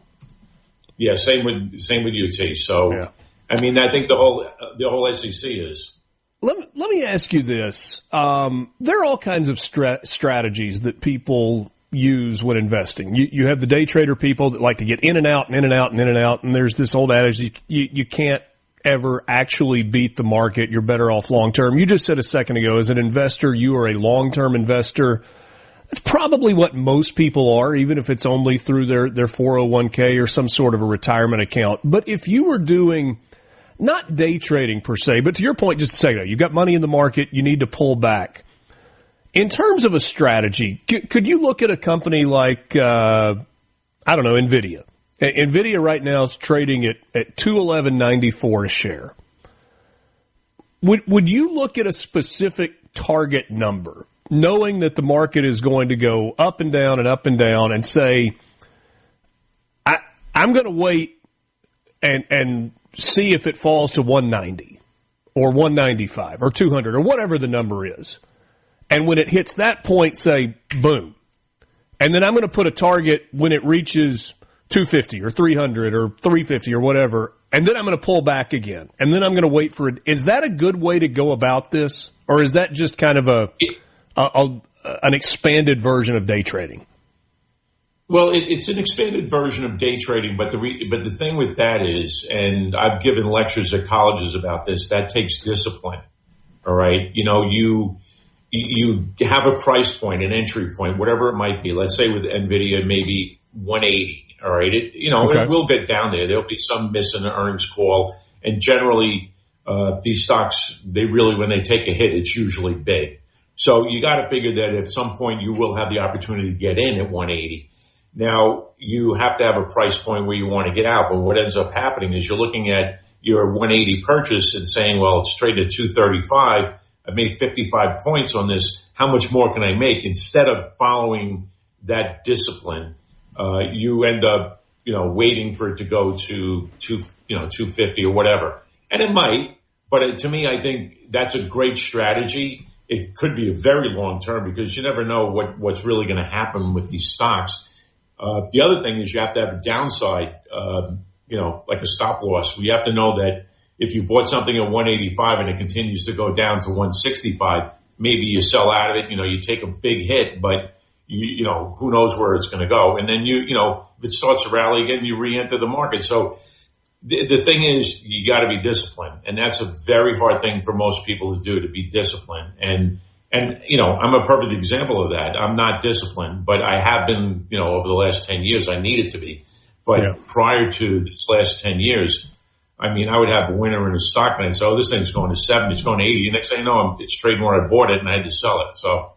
Yeah, same with UT. So, yeah. I mean, I think the whole SEC is. Let me ask you this. There are all kinds of strategies that people use when investing. You have the day trader people that like to get in and out and in and out and in and out, and there's this old adage, you can't ever actually beat the market. You're better off long term. You just said a second ago, as an investor, you are a long-term investor. That's probably what most people are, even if it's only through their 401k or some sort of a retirement account. But if you were doing not day trading per se, but to your point just a second ago, you've got money in the market, you need to pull back. In terms of a strategy, could you look at a company like, NVIDIA? NVIDIA right now is trading at $211.94 a share. Would you look at a specific target number, knowing that the market is going to go up and down and say, I'm going to wait and see if it falls to 190 or 195 or 200 or whatever the number is. And when it hits that point, say, boom. And then I'm going to put a target when it reaches 250 or 300 or 350 or whatever, and then I'm going to pull back again. And then I'm going to wait for it. Is that a good way to go about this? Or is that just kind of an expanded version of day trading? Well, it's an expanded version of day trading, but the thing with that is, and I've given lectures at colleges about this, that takes discipline. All right? You have a price point, an entry point, whatever it might be. Let's say with NVIDIA, maybe 180. All right. It will get down there. There'll be some miss in the earnings call. And generally, these stocks, when they take a hit, it's usually big. So you got to figure that at some point you will have the opportunity to get in at 180. Now, you have to have a price point where you want to get out. But what ends up happening is you're looking at your 180 purchase and saying, well, it's traded at 235. I made 55 points on this. How much more can I make? Instead of following that discipline, you end up, waiting for it to go to 250 or whatever. And it might, but to me, I think that's a great strategy. It could be a very long term because you never know what's really going to happen with these stocks. The other thing is you have to have a downside, like a stop loss. We have to know that if you bought something at 185 and it continues to go down to 165, maybe you sell out of it. You take a big hit, but who knows where it's going to go. And then if it starts to rally again, you re-enter the market. So the thing is, you got to be disciplined. And that's a very hard thing for most people to do, to be disciplined. And I'm a perfect example of that. I'm not disciplined, but I have been, over the last 10 years, I needed to be. But prior to this last 10 years, I mean, I would have a winner in a stock and I'd say, oh, this thing's going to 70, it's going to 80. And next thing you know, it's trading where I bought it and I had to sell it. So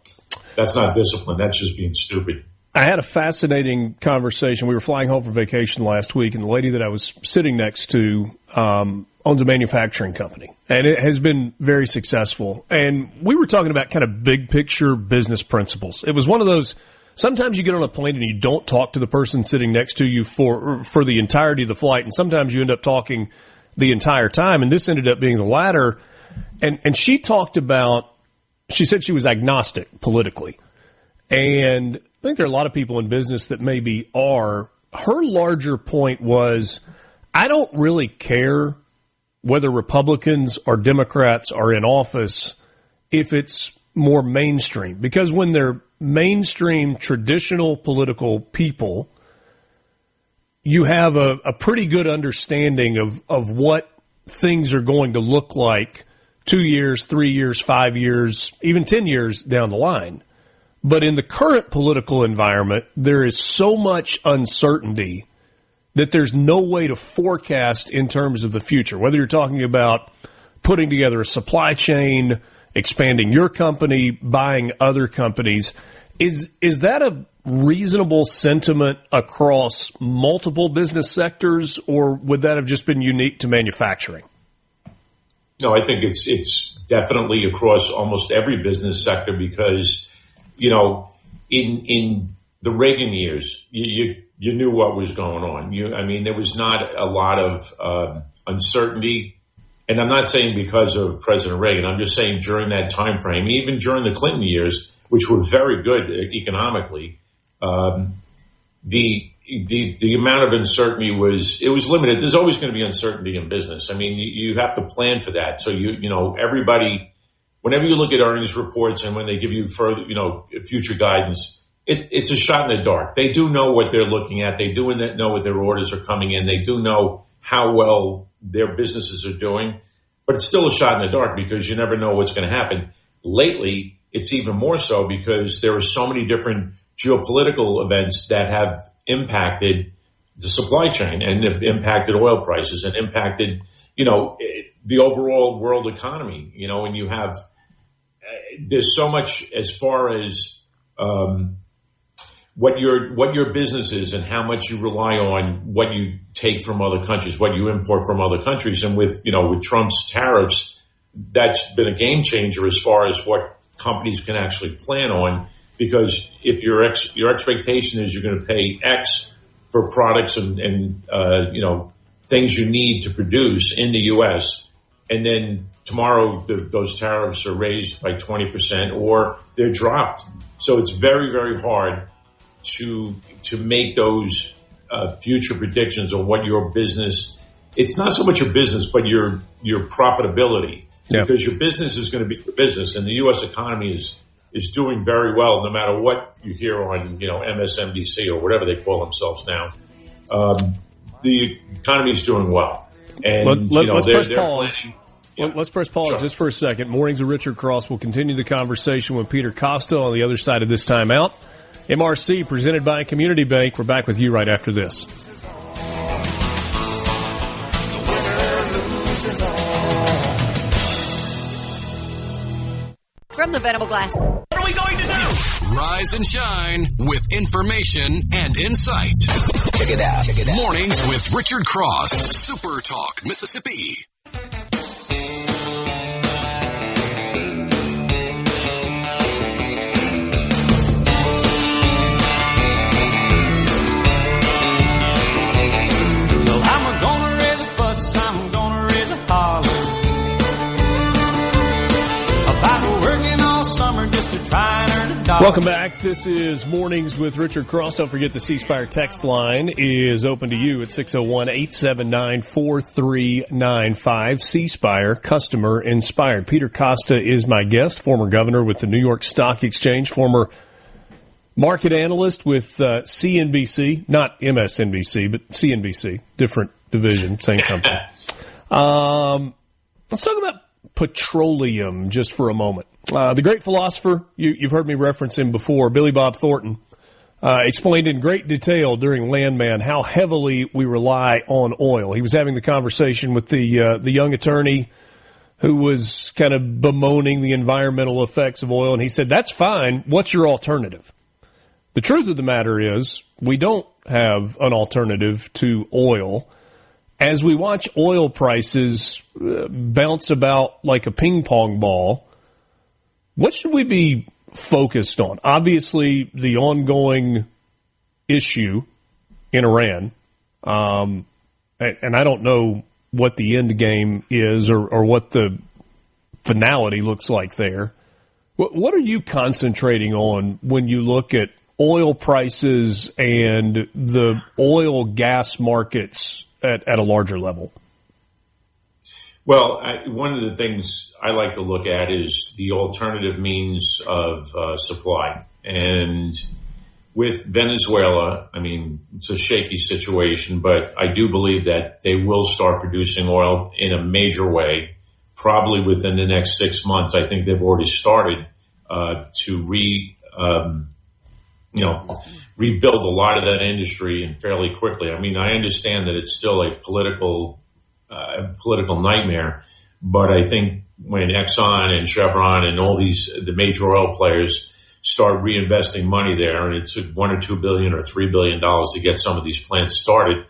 that's not discipline. That's just being stupid. I had a fascinating conversation. We were flying home from vacation last week, and the lady that I was sitting next to owns a manufacturing company, and it has been very successful. And we were talking about kind of big picture business principles. It was one of those, sometimes you get on a plane and you don't talk to the person sitting next to you for the entirety of the flight, and sometimes you end up talking the entire time, and this ended up being the latter. And she talked about, she said she was agnostic politically, and I think there are a lot of people in business that maybe are. Her larger point was, I don't really care whether Republicans or Democrats are in office if it's more mainstream. Because when they're mainstream, traditional political people, you have a pretty good understanding of what things are going to look like 2 years, 3 years, 5 years, even 10 years down the line. But in the current political environment, there is so much uncertainty that there's no way to forecast in terms of the future. Whether you're talking about putting together a supply chain, expanding your company, buying other companies, is that a reasonable sentiment across multiple business sectors, or would that have just been unique to manufacturing? No, I think it's definitely across almost every business sector because, you know, in the Reagan years, you knew what was going on. I mean, there was not a lot of uncertainty. And I'm not saying because of President Reagan. I'm just saying during that time frame, even during the Clinton years, which were very good economically, the amount of uncertainty was limited. There's always going to be uncertainty in business. I mean, you have to plan for that. So you know, everybody, whenever you look at earnings reports and when they give you further, you know, future guidance, it's a shot in the dark. They do know what they're looking at. They do know what their orders are coming in. They do know how well their businesses are doing, but it's still a shot in the dark because you never know what's going to happen. Lately, it's even more so because there are so many different geopolitical events that have impacted the supply chain and have impacted oil prices and impacted, you know, the overall world economy, you know, and you have, there's so much as far as, what your business is and how much you rely on what you take from other countries, what you import from other countries. And with Trump's tariffs, that's been a game changer as far as what companies can actually plan on. Because if your expectation is you're going to pay X for products and things you need to produce in the U.S., and then tomorrow those tariffs are raised by 20% or they're dropped. So it's very, very hard to make those future predictions on what your business. It's not so much your business, but your profitability, because your business is going to be your business, and the U.S. economy is doing very well, no matter what you hear on MSNBC or whatever they call themselves now. The economy is doing well, and let's press pause. Let's press pause just for a second. Mornings with Richard Cross. We'll continue the conversation with Peter Costa on the other side of this timeout. MRC, presented by Community Bank. We're back with you right after this. From the Venable Glass. What are we going to do? Rise and shine with information and insight. Check it out. Mornings with Richard Cross. Super Talk Mississippi. Welcome back. This is Mornings with Richard Cross. Don't forget the C Spire text line is open to you at 601-879-4395. C Spire, customer inspired. Peter Costa is my guest, former governor with the New York Stock Exchange, former market analyst with CNBC, not MSNBC, but CNBC, different division, same company. Let's talk about petroleum just for a moment. The great philosopher, you've heard me reference him before, Billy Bob Thornton, explained in great detail during Landman how heavily we rely on oil. He was having the conversation with the young attorney who was kind of bemoaning the environmental effects of oil, and he said, that's fine. What's your alternative? The truth of the matter is we don't have an alternative to oil. As we watch oil prices bounce about like a ping pong ball, what should we be focused on? Obviously, the ongoing issue in Iran, and I don't know what the end game is or what the finality looks like there. What are you concentrating on when you look at oil prices and the oil gas markets at a larger level? Well, one of the things I like to look at is the alternative means of supply. And with Venezuela, I mean, it's a shaky situation, but I do believe that they will start producing oil in a major way, probably within the next 6 months. I think they've already started to rebuild a lot of that industry and fairly quickly. I mean, I understand that it's still a political nightmare, but I think when Exxon and Chevron and all the major oil players start reinvesting money there, and it took $1 or $2 billion or $3 billion to get some of these plants started.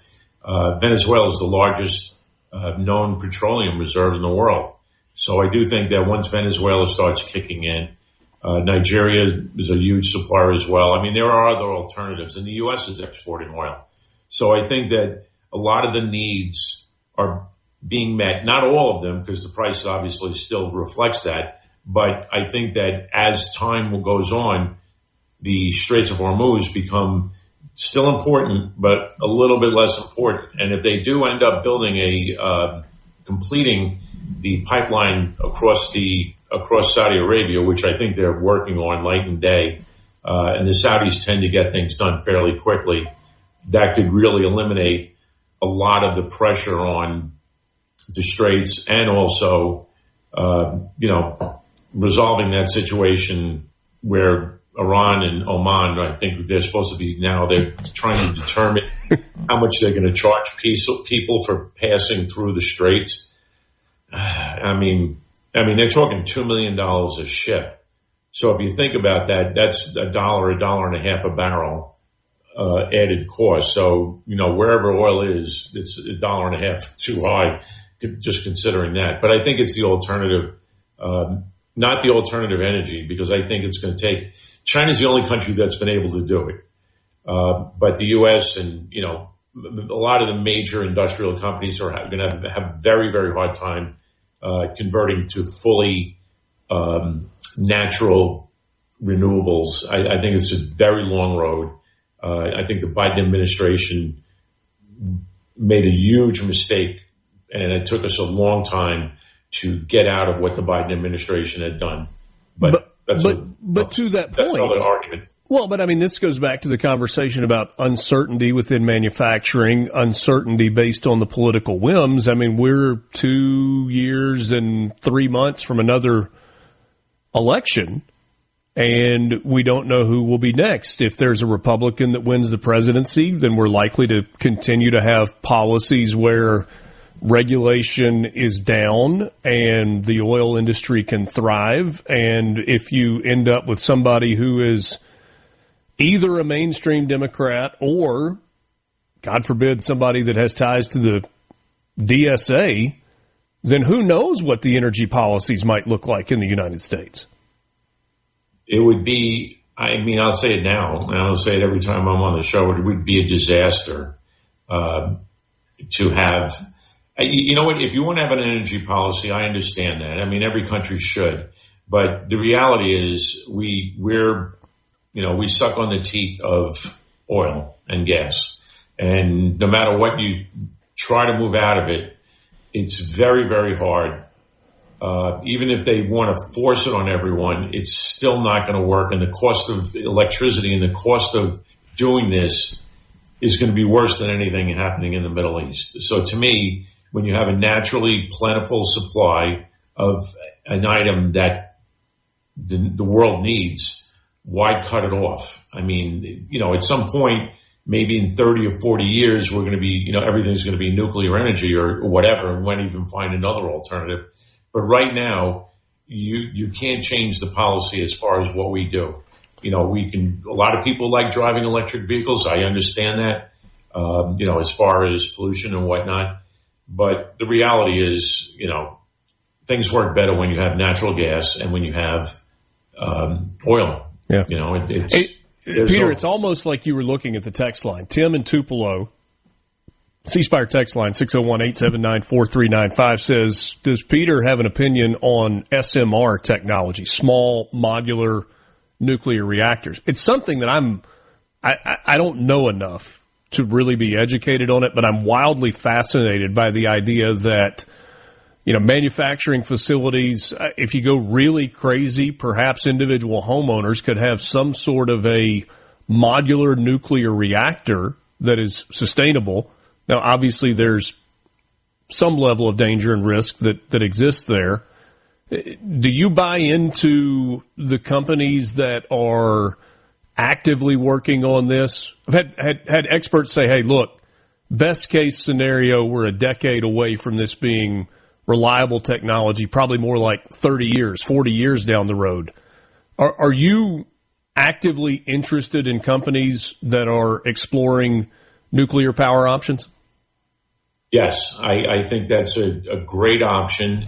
Venezuela is the largest known petroleum reserve in the world. So I do think that once Venezuela starts kicking in, Nigeria is a huge supplier as well. I mean, there are other alternatives, and the U.S. is exporting oil. So I think that a lot of the needs are being met. Not all of them, because the price obviously still reflects that. But I think that as time goes on, the Straits of Hormuz become still important, but a little bit less important. And if they do end up building completing the pipeline across Saudi Arabia, which I think they're working on night and day, and the Saudis tend to get things done fairly quickly, that could really eliminate a lot of the pressure on the Straits, and also, resolving that situation where Iran and Oman, I think they're supposed to be now, they're trying to determine how much they're going to charge people for passing through the Straits. I mean, they're talking $2 million a ship. So if you think about that, that's $1, $1.50 a barrel added cost. So, wherever oil is, it's $1.50 too high, just considering that. But I think it's the alternative, not the alternative energy, because I think it's going to take – China's the only country that's been able to do it. But the U.S. and, a lot of the major industrial companies are going to have a very, very hard time converting to fully natural renewables. I think it's a very long road. I think the Biden administration made a huge mistake, and it took us a long time to get out of what the Biden administration had done. But to that point, that's another argument. Well, but I mean, this goes back to the conversation about uncertainty within manufacturing, uncertainty based on the political whims. I mean, we're 2 years and 3 months from another election, and we don't know who will be next. If there's a Republican that wins the presidency, then we're likely to continue to have policies where regulation is down and the oil industry can thrive. And if you end up with somebody who is either a mainstream Democrat or, God forbid, somebody that has ties to the DSA, then who knows what the energy policies might look like in the United States? It would be, I'll say it now, and I'll say it every time I'm on the show, it would be a disaster to have. You know what? If you want to have an energy policy, I understand that. I mean, every country should. But the reality is we suck on the teat of oil and gas. And no matter what you try to move out of it, it's very, very hard. Even if they want to force it on everyone, it's still not going to work. And the cost of electricity and the cost of doing this is going to be worse than anything happening in the Middle East. So to me, when you have a naturally plentiful supply of an item that the world needs, why cut it off? I mean, at some point, maybe in 30 or 40 years, we're going to be, everything's going to be nuclear energy or whatever, and when even find another alternative. But right now, you can't change the policy as far as what we do. A lot of people like driving electric vehicles. I understand that, as far as pollution and whatnot. But the reality is, things work better when you have natural gas and when you have oil. Yeah. Peter, it's almost like you were looking at the text line. Tim in Tupelo, C-Spire text line 601-879-4395 says, does Peter have an opinion on SMR technology, small modular nuclear reactors? It's something that I don't know enough to really be educated on it, but I'm wildly fascinated by the idea that manufacturing facilities, if you go really crazy, perhaps individual homeowners could have some sort of a modular nuclear reactor that is sustainable. Now, obviously, there's some level of danger and risk that exists there. Do you buy into the companies that are actively working on this? I've had experts say, hey, look, best case scenario, we're a decade away from this being reliable technology, probably more like 30 years, 40 years down the road. Are you actively interested in companies that are exploring nuclear power options? Yes, I think that's a great option.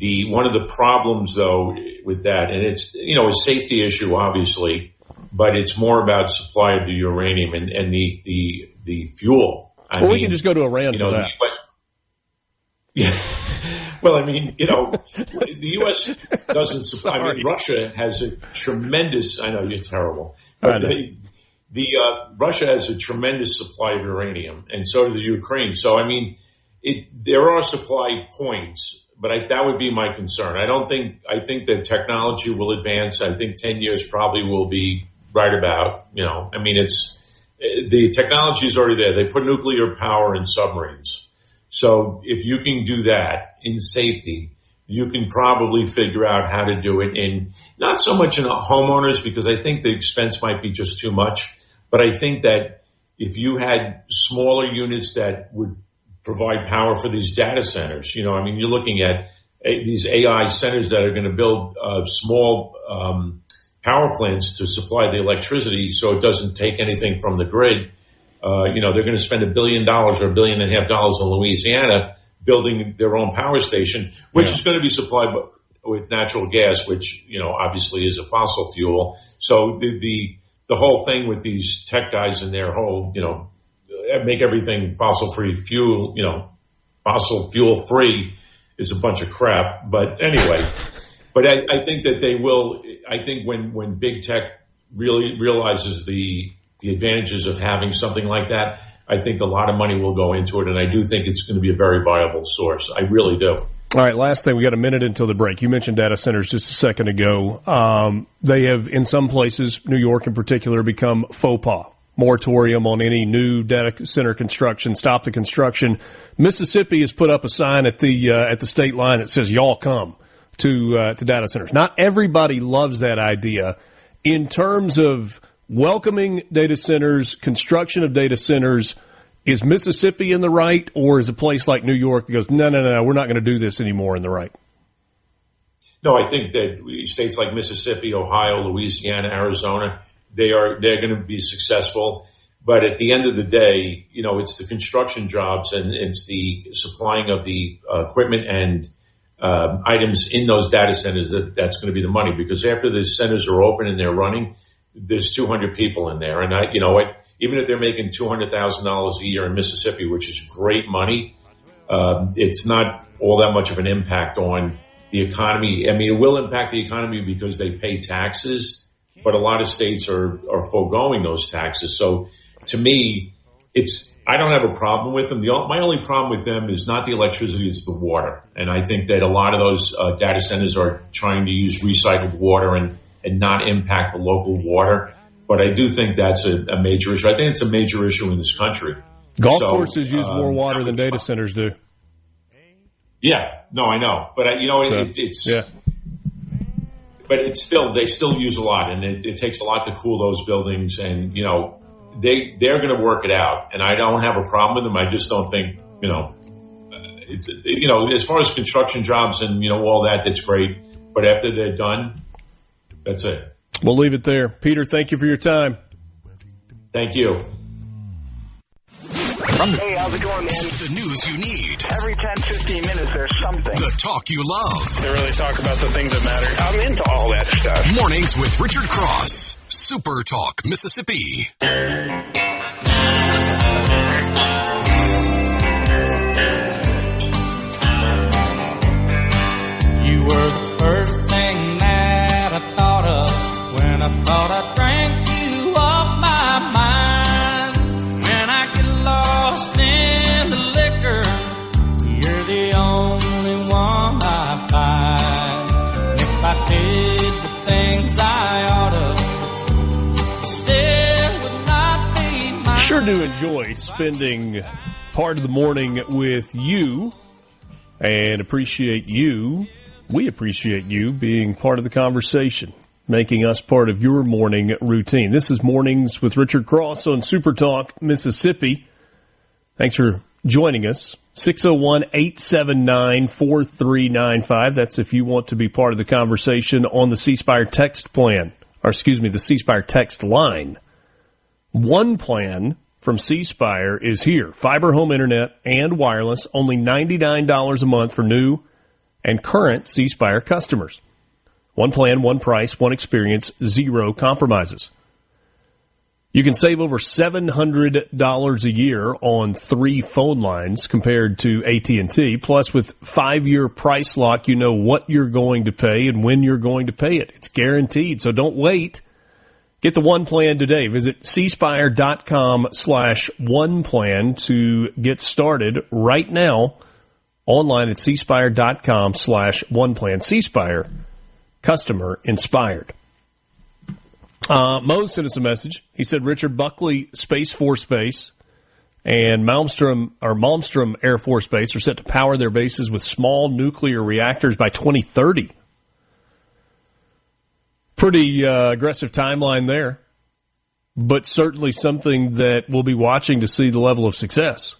One of the problems, though, with that, and it's a safety issue, obviously, but it's more about supply of the uranium and the fuel. We can just go to Iran for that. Yeah. Well, the U.S. doesn't supply. I mean, Russia has a tremendous. I know you're terrible. But Russia has a tremendous supply of uranium, and so does the Ukraine. So, there are supply points, but that would be my concern. I think that technology will advance. I think 10 years probably will be right about. It's the technology is already there. They put nuclear power in submarines. So if you can do that in safety, you can probably figure out how to do it in not so much in homeowners, because I think the expense might be just too much. But I think that if you had smaller units that would provide power for these data centers, you're looking at these AI centers that are going to build small power plants to supply the electricity so it doesn't take anything from the grid. They're going to spend $1 billion or $1.5 billion in Louisiana building their own power station, which is going to be supplied with natural gas, which, obviously is a fossil fuel. So the whole thing with these tech guys and their whole, make everything fossil fuel free is a bunch of crap. But anyway, I think that they will. I think when big tech really realizes the advantages of having something like that, I think a lot of money will go into it, and I do think it's going to be a very viable source. I really do. All right, last thing. We got a minute until the break. You mentioned data centers just a second ago. They have, in some places, New York in particular, become faux pas. Moratorium on any new data center construction, stop the construction. Mississippi has put up a sign at the state line that says, y'all come to data centers. Not everybody loves that idea. In terms of welcoming data centers, construction of data centers, is Mississippi in the right, or is a place like New York that goes, no, we're not going to do this anymore in the right? No, I think that states like Mississippi, Ohio, Louisiana, Arizona, they're going to be successful. But at the end of the day, it's the construction jobs and it's the supplying of the equipment and items in those data centers that's going to be the money. Because after the centers are open and they're running, there's 200 people in there. And even if they're making $200,000 a year in Mississippi, which is great money, it's not all that much of an impact on the economy. It will impact the economy because they pay taxes, but a lot of states are foregoing those taxes. So to me, I don't have a problem with them. My only problem with them is not the electricity, it's the water. And I think that a lot of those data centers are trying to use recycled water and not impact the local water. But I do think that's a major issue. I think it's a major issue in this country. Golf courses use more water than data centers do. Yeah, no, I know. But, it's... Yeah. but they still use a lot, and it takes a lot to cool those buildings. And they're going to work it out, and I don't have a problem with them. I just don't think it's as far as construction jobs and all that, it's great. But after they're done, that's it. We'll leave it there. Peter, thank you for your time. Thank you. Hey, how's it going, man? The news you need. Every 10, 15 minutes, there's something. The talk you love. They really talk about the things that matter. I'm into all that stuff. Mornings with Richard Cross. Super Talk Mississippi. You were the first thing that I thought of when I thought I drank you off my mind. When I get lost in the liquor, you're the only one I find. If I did the things I ought to, still would not be mine. Sure do enjoy spending part of the morning with you and appreciate you. We appreciate you being part of the conversation, making us part of your morning routine. This is Mornings with Richard Cross on Super Talk Mississippi. Thanks for joining us. 601-879-4395. That's if you want to be part of the conversation on the C Spire text plan, the C Spire text line. One plan from C Spire is here. Fiber home internet and wireless, only $99 a month for new and current C Spire customers. One plan, one price, one experience, zero compromises. You can save over $700 a year on 3 phone lines compared to AT&T. Plus, with 5-year price lock, you know what you're going to pay and when you're going to pay it. It's guaranteed, so don't wait. Get the one plan today. Visit cspire.com/one plan to get started right now. Online at cspire.com/one plan. C Spire, customer inspired. Mo sent us a message. He said Richard Buckley Space Force Base and Malmstrom Air Force Base are set to power their bases with small nuclear reactors by 2030. Pretty aggressive timeline there, but certainly something that we'll be watching to see the level of success.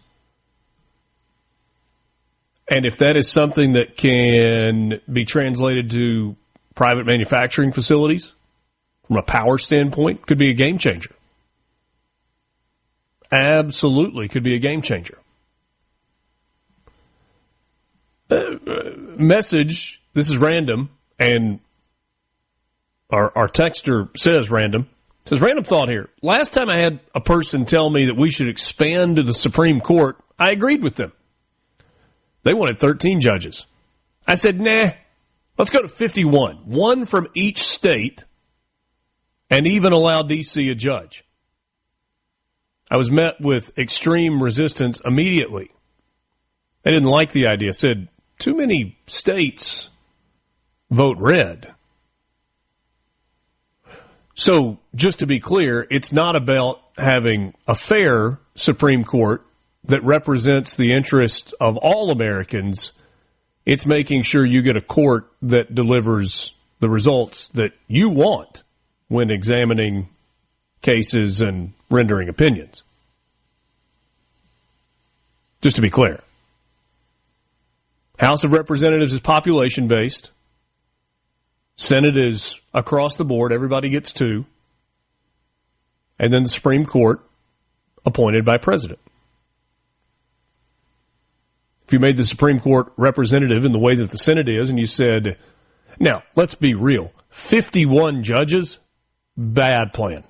And if that is something that can be translated to private manufacturing facilities from a power standpoint, could be a game changer. Absolutely could be a game changer. Message, this is random, and our texter says random. Says, random thought here. Last time I had a person tell me that we should expand to the Supreme Court, I agreed with them. They wanted 13 judges. I said, nah, let's go to 51. One from each state, and even allow D.C. a judge. I was met with extreme resistance immediately. They didn't like the idea. Said, too many states vote red. So, just to be clear, it's not about having a fair Supreme Court that represents the interests of all Americans. It's making sure you get a court that delivers the results that you want when examining cases and rendering opinions. Just to be clear. House of Representatives is population-based. Senate is across the board. Everybody gets 2. And then the Supreme Court appointed by president. If you made the Supreme Court representative in the way that the Senate is, and you said, now, let's be real, 51 judges, bad plan.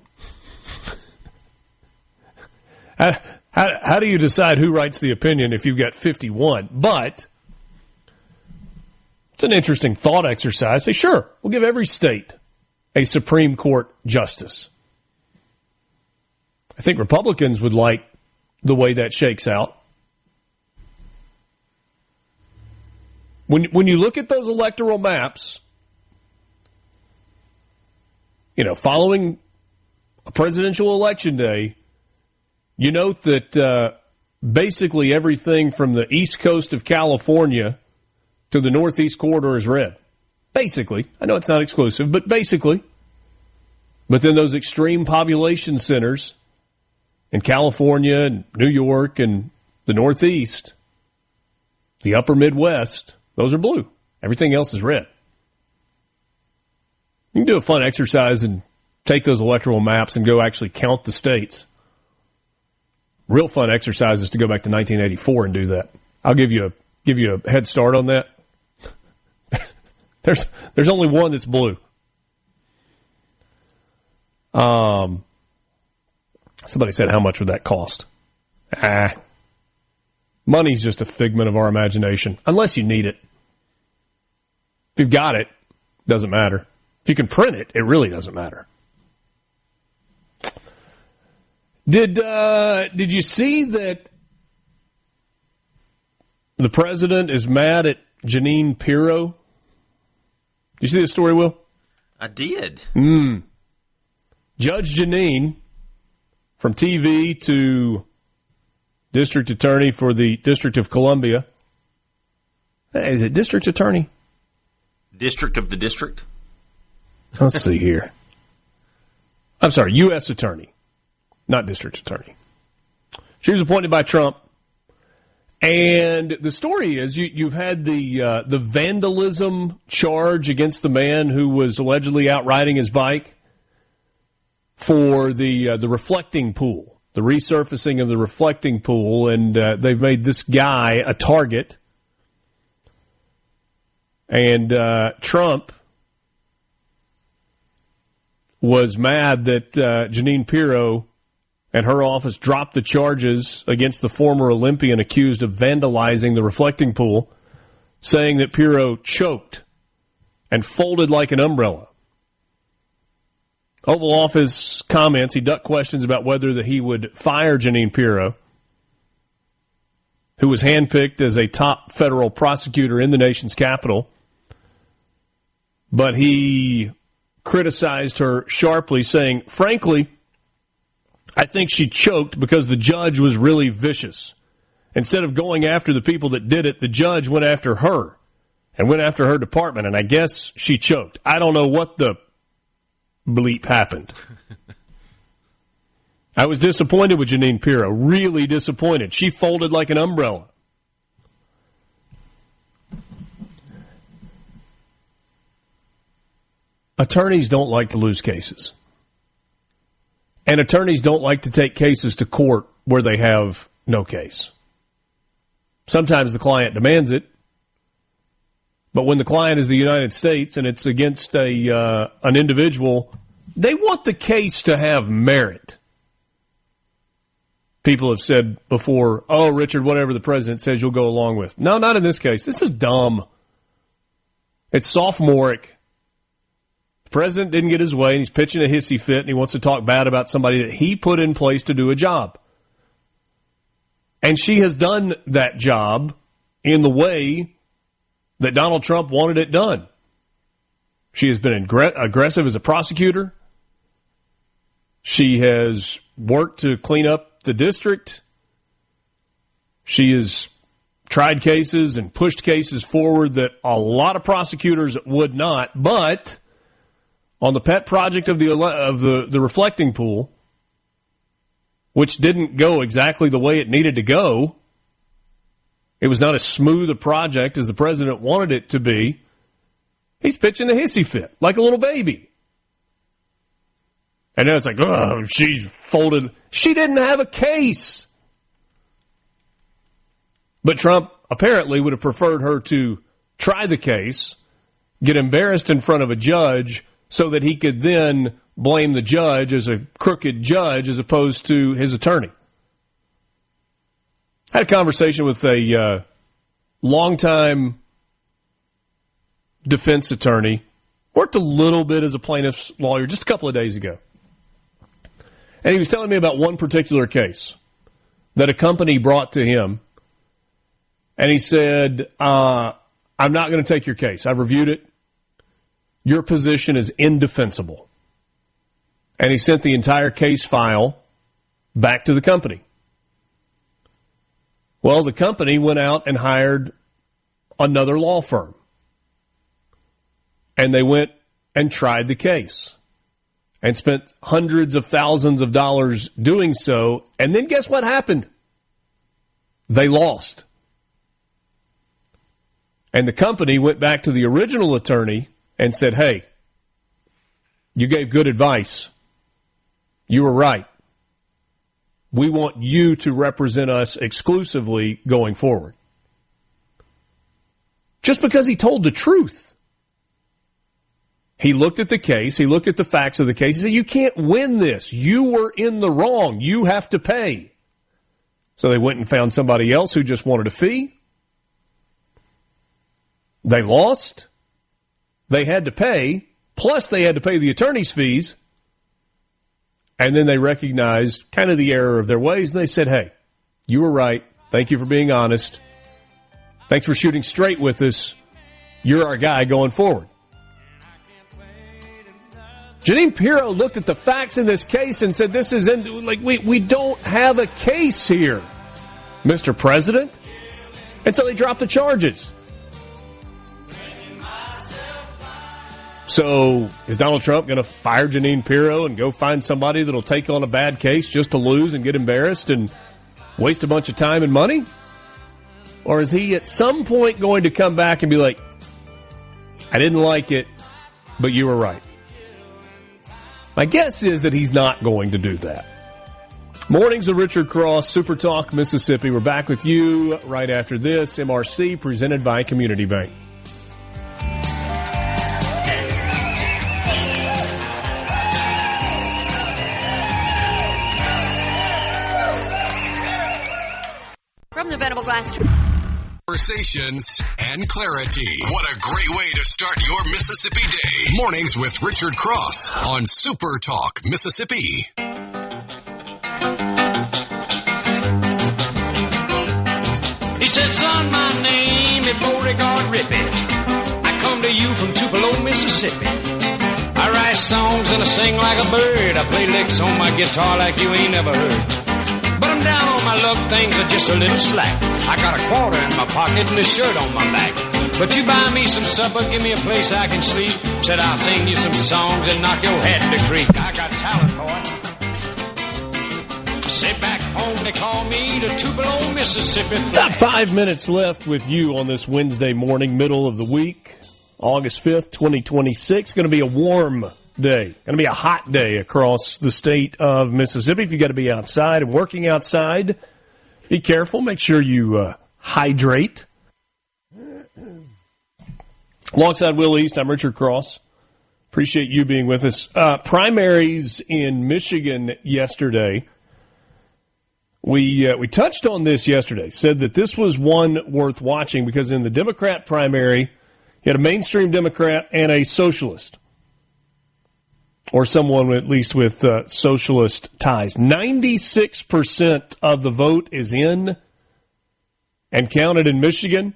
How do you decide who writes the opinion if you've got 51? But it's an interesting thought exercise. Say, sure, we'll give every state a Supreme Court justice. I think Republicans would like the way that shakes out. When you look at those electoral maps, following a presidential election day, you note that basically everything from the east coast of California to the northeast corridor is red. Basically. I know it's not exclusive, but basically. But then those extreme population centers in California and New York and the Northeast, the upper Midwest, those are blue. Everything else is red. You can do a fun exercise and take those electoral maps and go actually count the states. Real fun exercise is to go back to 1984 and do that. I'll give you a head start on that. There's only one that's blue. Somebody said, how much would that cost? Money's just a figment of our imagination, unless you need it. If you've got it, doesn't matter. If you can print it, it really doesn't matter. Did you see that the president is mad at Jeanine Pirro? You see the story, Will? I did. Judge Jeanine, from TV to district attorney for the District of Columbia. Is it district attorney? District of the district? Let's see here. I'm sorry, U.S. attorney, not district attorney. She was appointed by Trump. And the story is you've had the vandalism charge against the man who was allegedly out riding his bike for the reflecting pool, the resurfacing of the reflecting pool, and they've made this guy a target. And Trump was mad that Jeanine Pirro and her office dropped the charges against the former Olympian accused of vandalizing the reflecting pool, saying that Pirro choked and folded like an umbrella. Oval Office comments, he ducked questions about whether he would fire Jeanine Pirro, who was handpicked as a top federal prosecutor in the nation's capital. But he criticized her sharply, saying, frankly, I think she choked because the judge was really vicious. Instead of going after the people that did it, the judge went after her and went after her department, and I guess she choked. I don't know what the bleep happened. I was disappointed with Jeanine Pirro, really disappointed. She folded like an umbrella. Attorneys don't like to lose cases. And attorneys don't like to take cases to court where they have no case. Sometimes the client demands it. But when the client is the United States and it's against an individual, they want the case to have merit. People have said before, oh, Richard, whatever the president says, you'll go along with. No, not in this case. This is dumb. It's sophomoric. The president didn't get his way, and he's pitching a hissy fit, and he wants to talk bad about somebody that he put in place to do a job. And she has done that job in the way that Donald Trump wanted it done. She has been aggressive as a prosecutor. She has worked to clean up the district. She has tried cases and pushed cases forward that a lot of prosecutors would not. But on the pet project of the reflecting pool, which didn't go exactly the way it needed to go, it was not as smooth a project as the president wanted it to be, he's pitching a hissy fit like a little baby. And now it's like, oh, she's folded. She didn't have a case. But Trump apparently would have preferred her to try the case, get embarrassed in front of a judge so that he could then blame the judge as a crooked judge as opposed to his attorney. I had a conversation with a longtime defense attorney, worked a little bit as a plaintiff's lawyer just a couple of days ago. And he was telling me about one particular case that a company brought to him. And he said, I'm not going to take your case. I've reviewed it. Your position is indefensible. And he sent the entire case file back to the company. Well, the company went out and hired another law firm. And they went and tried the case and spent hundreds of thousands of dollars doing so. And then guess what happened? They lost. And the company went back to the original attorney and said, hey, you gave good advice. You were right. We want you to represent us exclusively going forward. Just because he told the truth. He looked at the case. He looked at the facts of the case. He said, you can't win this. You were in the wrong. You have to pay. So they went and found somebody else who just wanted a fee. They lost. They had to pay. Plus, they had to pay the attorney's fees. And then they recognized kind of the error of their ways. And they said, hey, you were right. Thank you for being honest. Thanks for shooting straight with us. You're our guy going forward. Jeanine Pirro looked at the facts in this case and said, this is we don't have a case here, Mr. President. And so they dropped the charges. So is Donald Trump going to fire Jeanine Pirro and go find somebody that'll take on a bad case just to lose and get embarrassed and waste a bunch of time and money? Or is he at some point going to come back and be like, I didn't like it, but you were right? My guess is that he's not going to do that. Mornings with Richard Cross, SuperTalk Mississippi. We're back with you right after this. MRC presented by Community Bank. From the Venable Glass. Conversations and clarity. What a great way to start your Mississippi day. Mornings with Richard Cross on Super Talk Mississippi. He said, son, my name is Beauregard Rippey. I come to you from Tupelo, Mississippi. I write songs and I sing like a bird. I play licks on my guitar like you ain't never heard. But I'm down on my luck, things are just a little slack. I got a quarter in my pocket and a shirt on my back. But you buy me some supper, give me a place I can sleep. Said I'll sing you some songs and knock your head in the creek. I got talent, boy. Sit back home, they call me the Tupelo, Mississippi. About 5 minutes left with you on this Wednesday morning, middle of the week, August 5th, 2026. Going to be a warm day. Going to be a hot day across the state of Mississippi. If you got to be outside and working outside, be careful. Make sure you hydrate. Alongside Will East, I'm Richard Cross. Appreciate you being with us. Primaries in Michigan yesterday. We touched on this yesterday. Said that this was one worth watching because in the Democrat primary, you had a mainstream Democrat and a socialist. Or someone at least with socialist ties. 96% of the vote is in and counted in Michigan.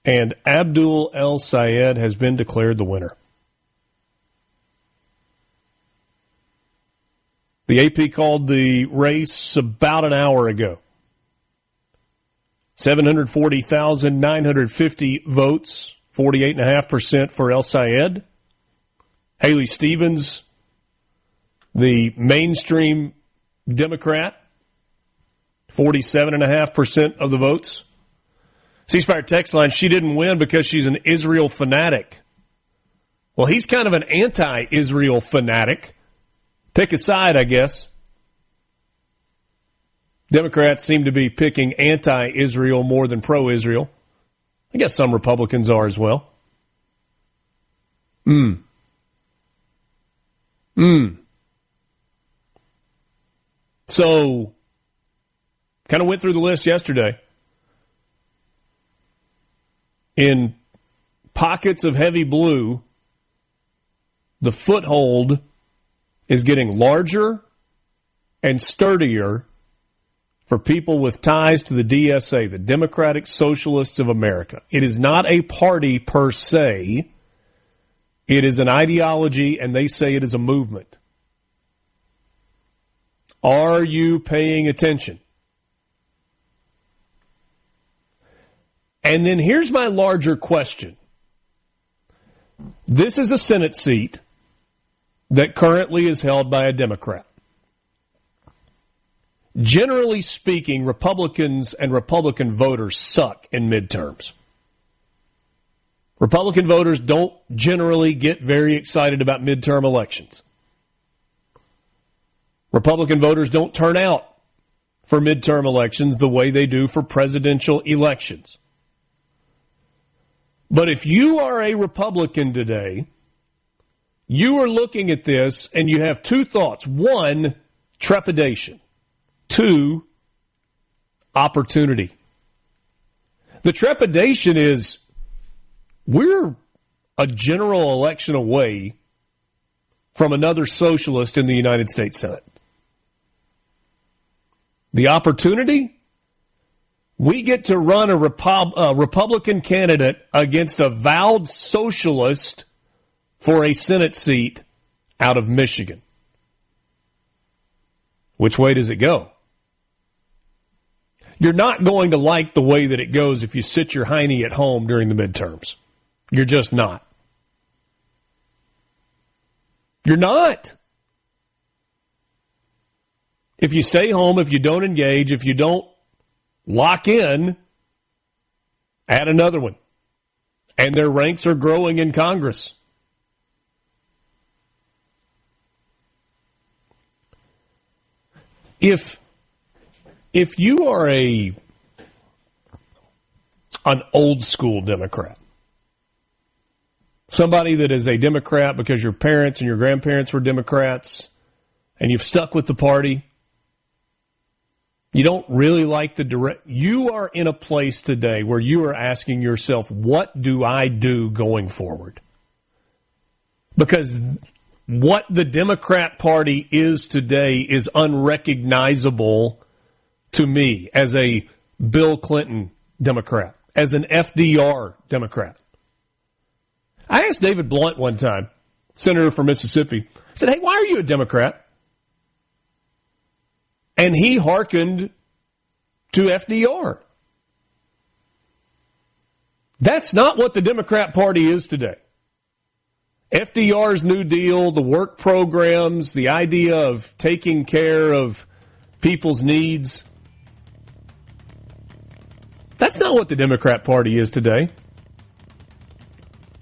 And Abdul El Sayed has been declared the winner. The AP called the race about an hour ago. 740,950 votes. 48.5% for El Sayed. Haley Stevens, the mainstream Democrat, 47.5% of the votes. C-Spire text line, she didn't win because she's an Israel fanatic. Well, he's kind of an anti-Israel fanatic. Pick a side, I guess. Democrats seem to be picking anti-Israel more than pro-Israel. I guess some Republicans are as well. So, kind of went through the list yesterday. In pockets of heavy blue, the foothold is getting larger and sturdier for people with ties to the DSA, the Democratic Socialists of America. It is not a party per se. It is an ideology, and they say it is a movement. Are you paying attention? And then here's my larger question. This is a Senate seat that currently is held by a Democrat. Generally speaking, Republicans and Republican voters suck in midterms. Republican voters don't generally get very excited about midterm elections. Republican voters don't turn out for midterm elections the way they do for presidential elections. But if you are a Republican today, you are looking at this and you have two thoughts. One, trepidation. Two, opportunity. The trepidation is we're a general election away from another socialist in the United States Senate. The opportunity? We get to run a Republican candidate against a vowed socialist for a Senate seat out of Michigan. Which way does it go? You're not going to like the way that it goes if you sit your hiney at home during the midterms. You're just not. You're not. If you stay home, if you don't engage, if you don't lock in, add another one. And their ranks are growing in Congress. If you are an old school Democrat, somebody that is a Democrat because your parents and your grandparents were Democrats, and you've stuck with the party, you don't really like the direct. You are in a place today where you are asking yourself, what do I do going forward? Because what the Democrat Party is today is unrecognizable to me as a Bill Clinton Democrat, as an FDR Democrat. I asked David Blunt one time, senator from Mississippi, I said, hey, why are you a Democrat? And he hearkened to FDR. That's not what the Democrat Party is today. FDR's New Deal, the work programs, the idea of taking care of people's needs, that's not what the Democrat Party is today.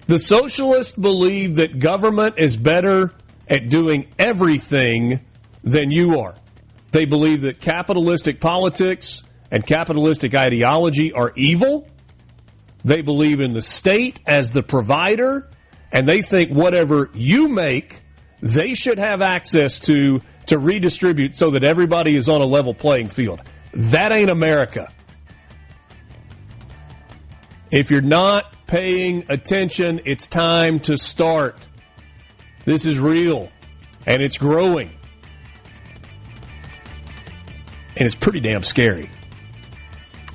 The socialists believe that government is better at doing everything than you are. They believe that capitalistic politics and capitalistic ideology are evil. They believe in the state as the provider, and they think whatever you make, they should have access to redistribute so that everybody is on a level playing field. That ain't America. If you're not paying attention, it's time to start. This is real, and it's growing. And it's pretty damn scary.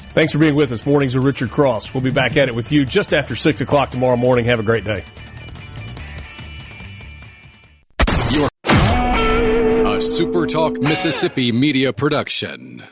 Thanks for being with us. Mornings with Richard Cross. We'll be back at it with you just after 6 o'clock tomorrow morning. Have a great day. A SuperTalk Mississippi Media production.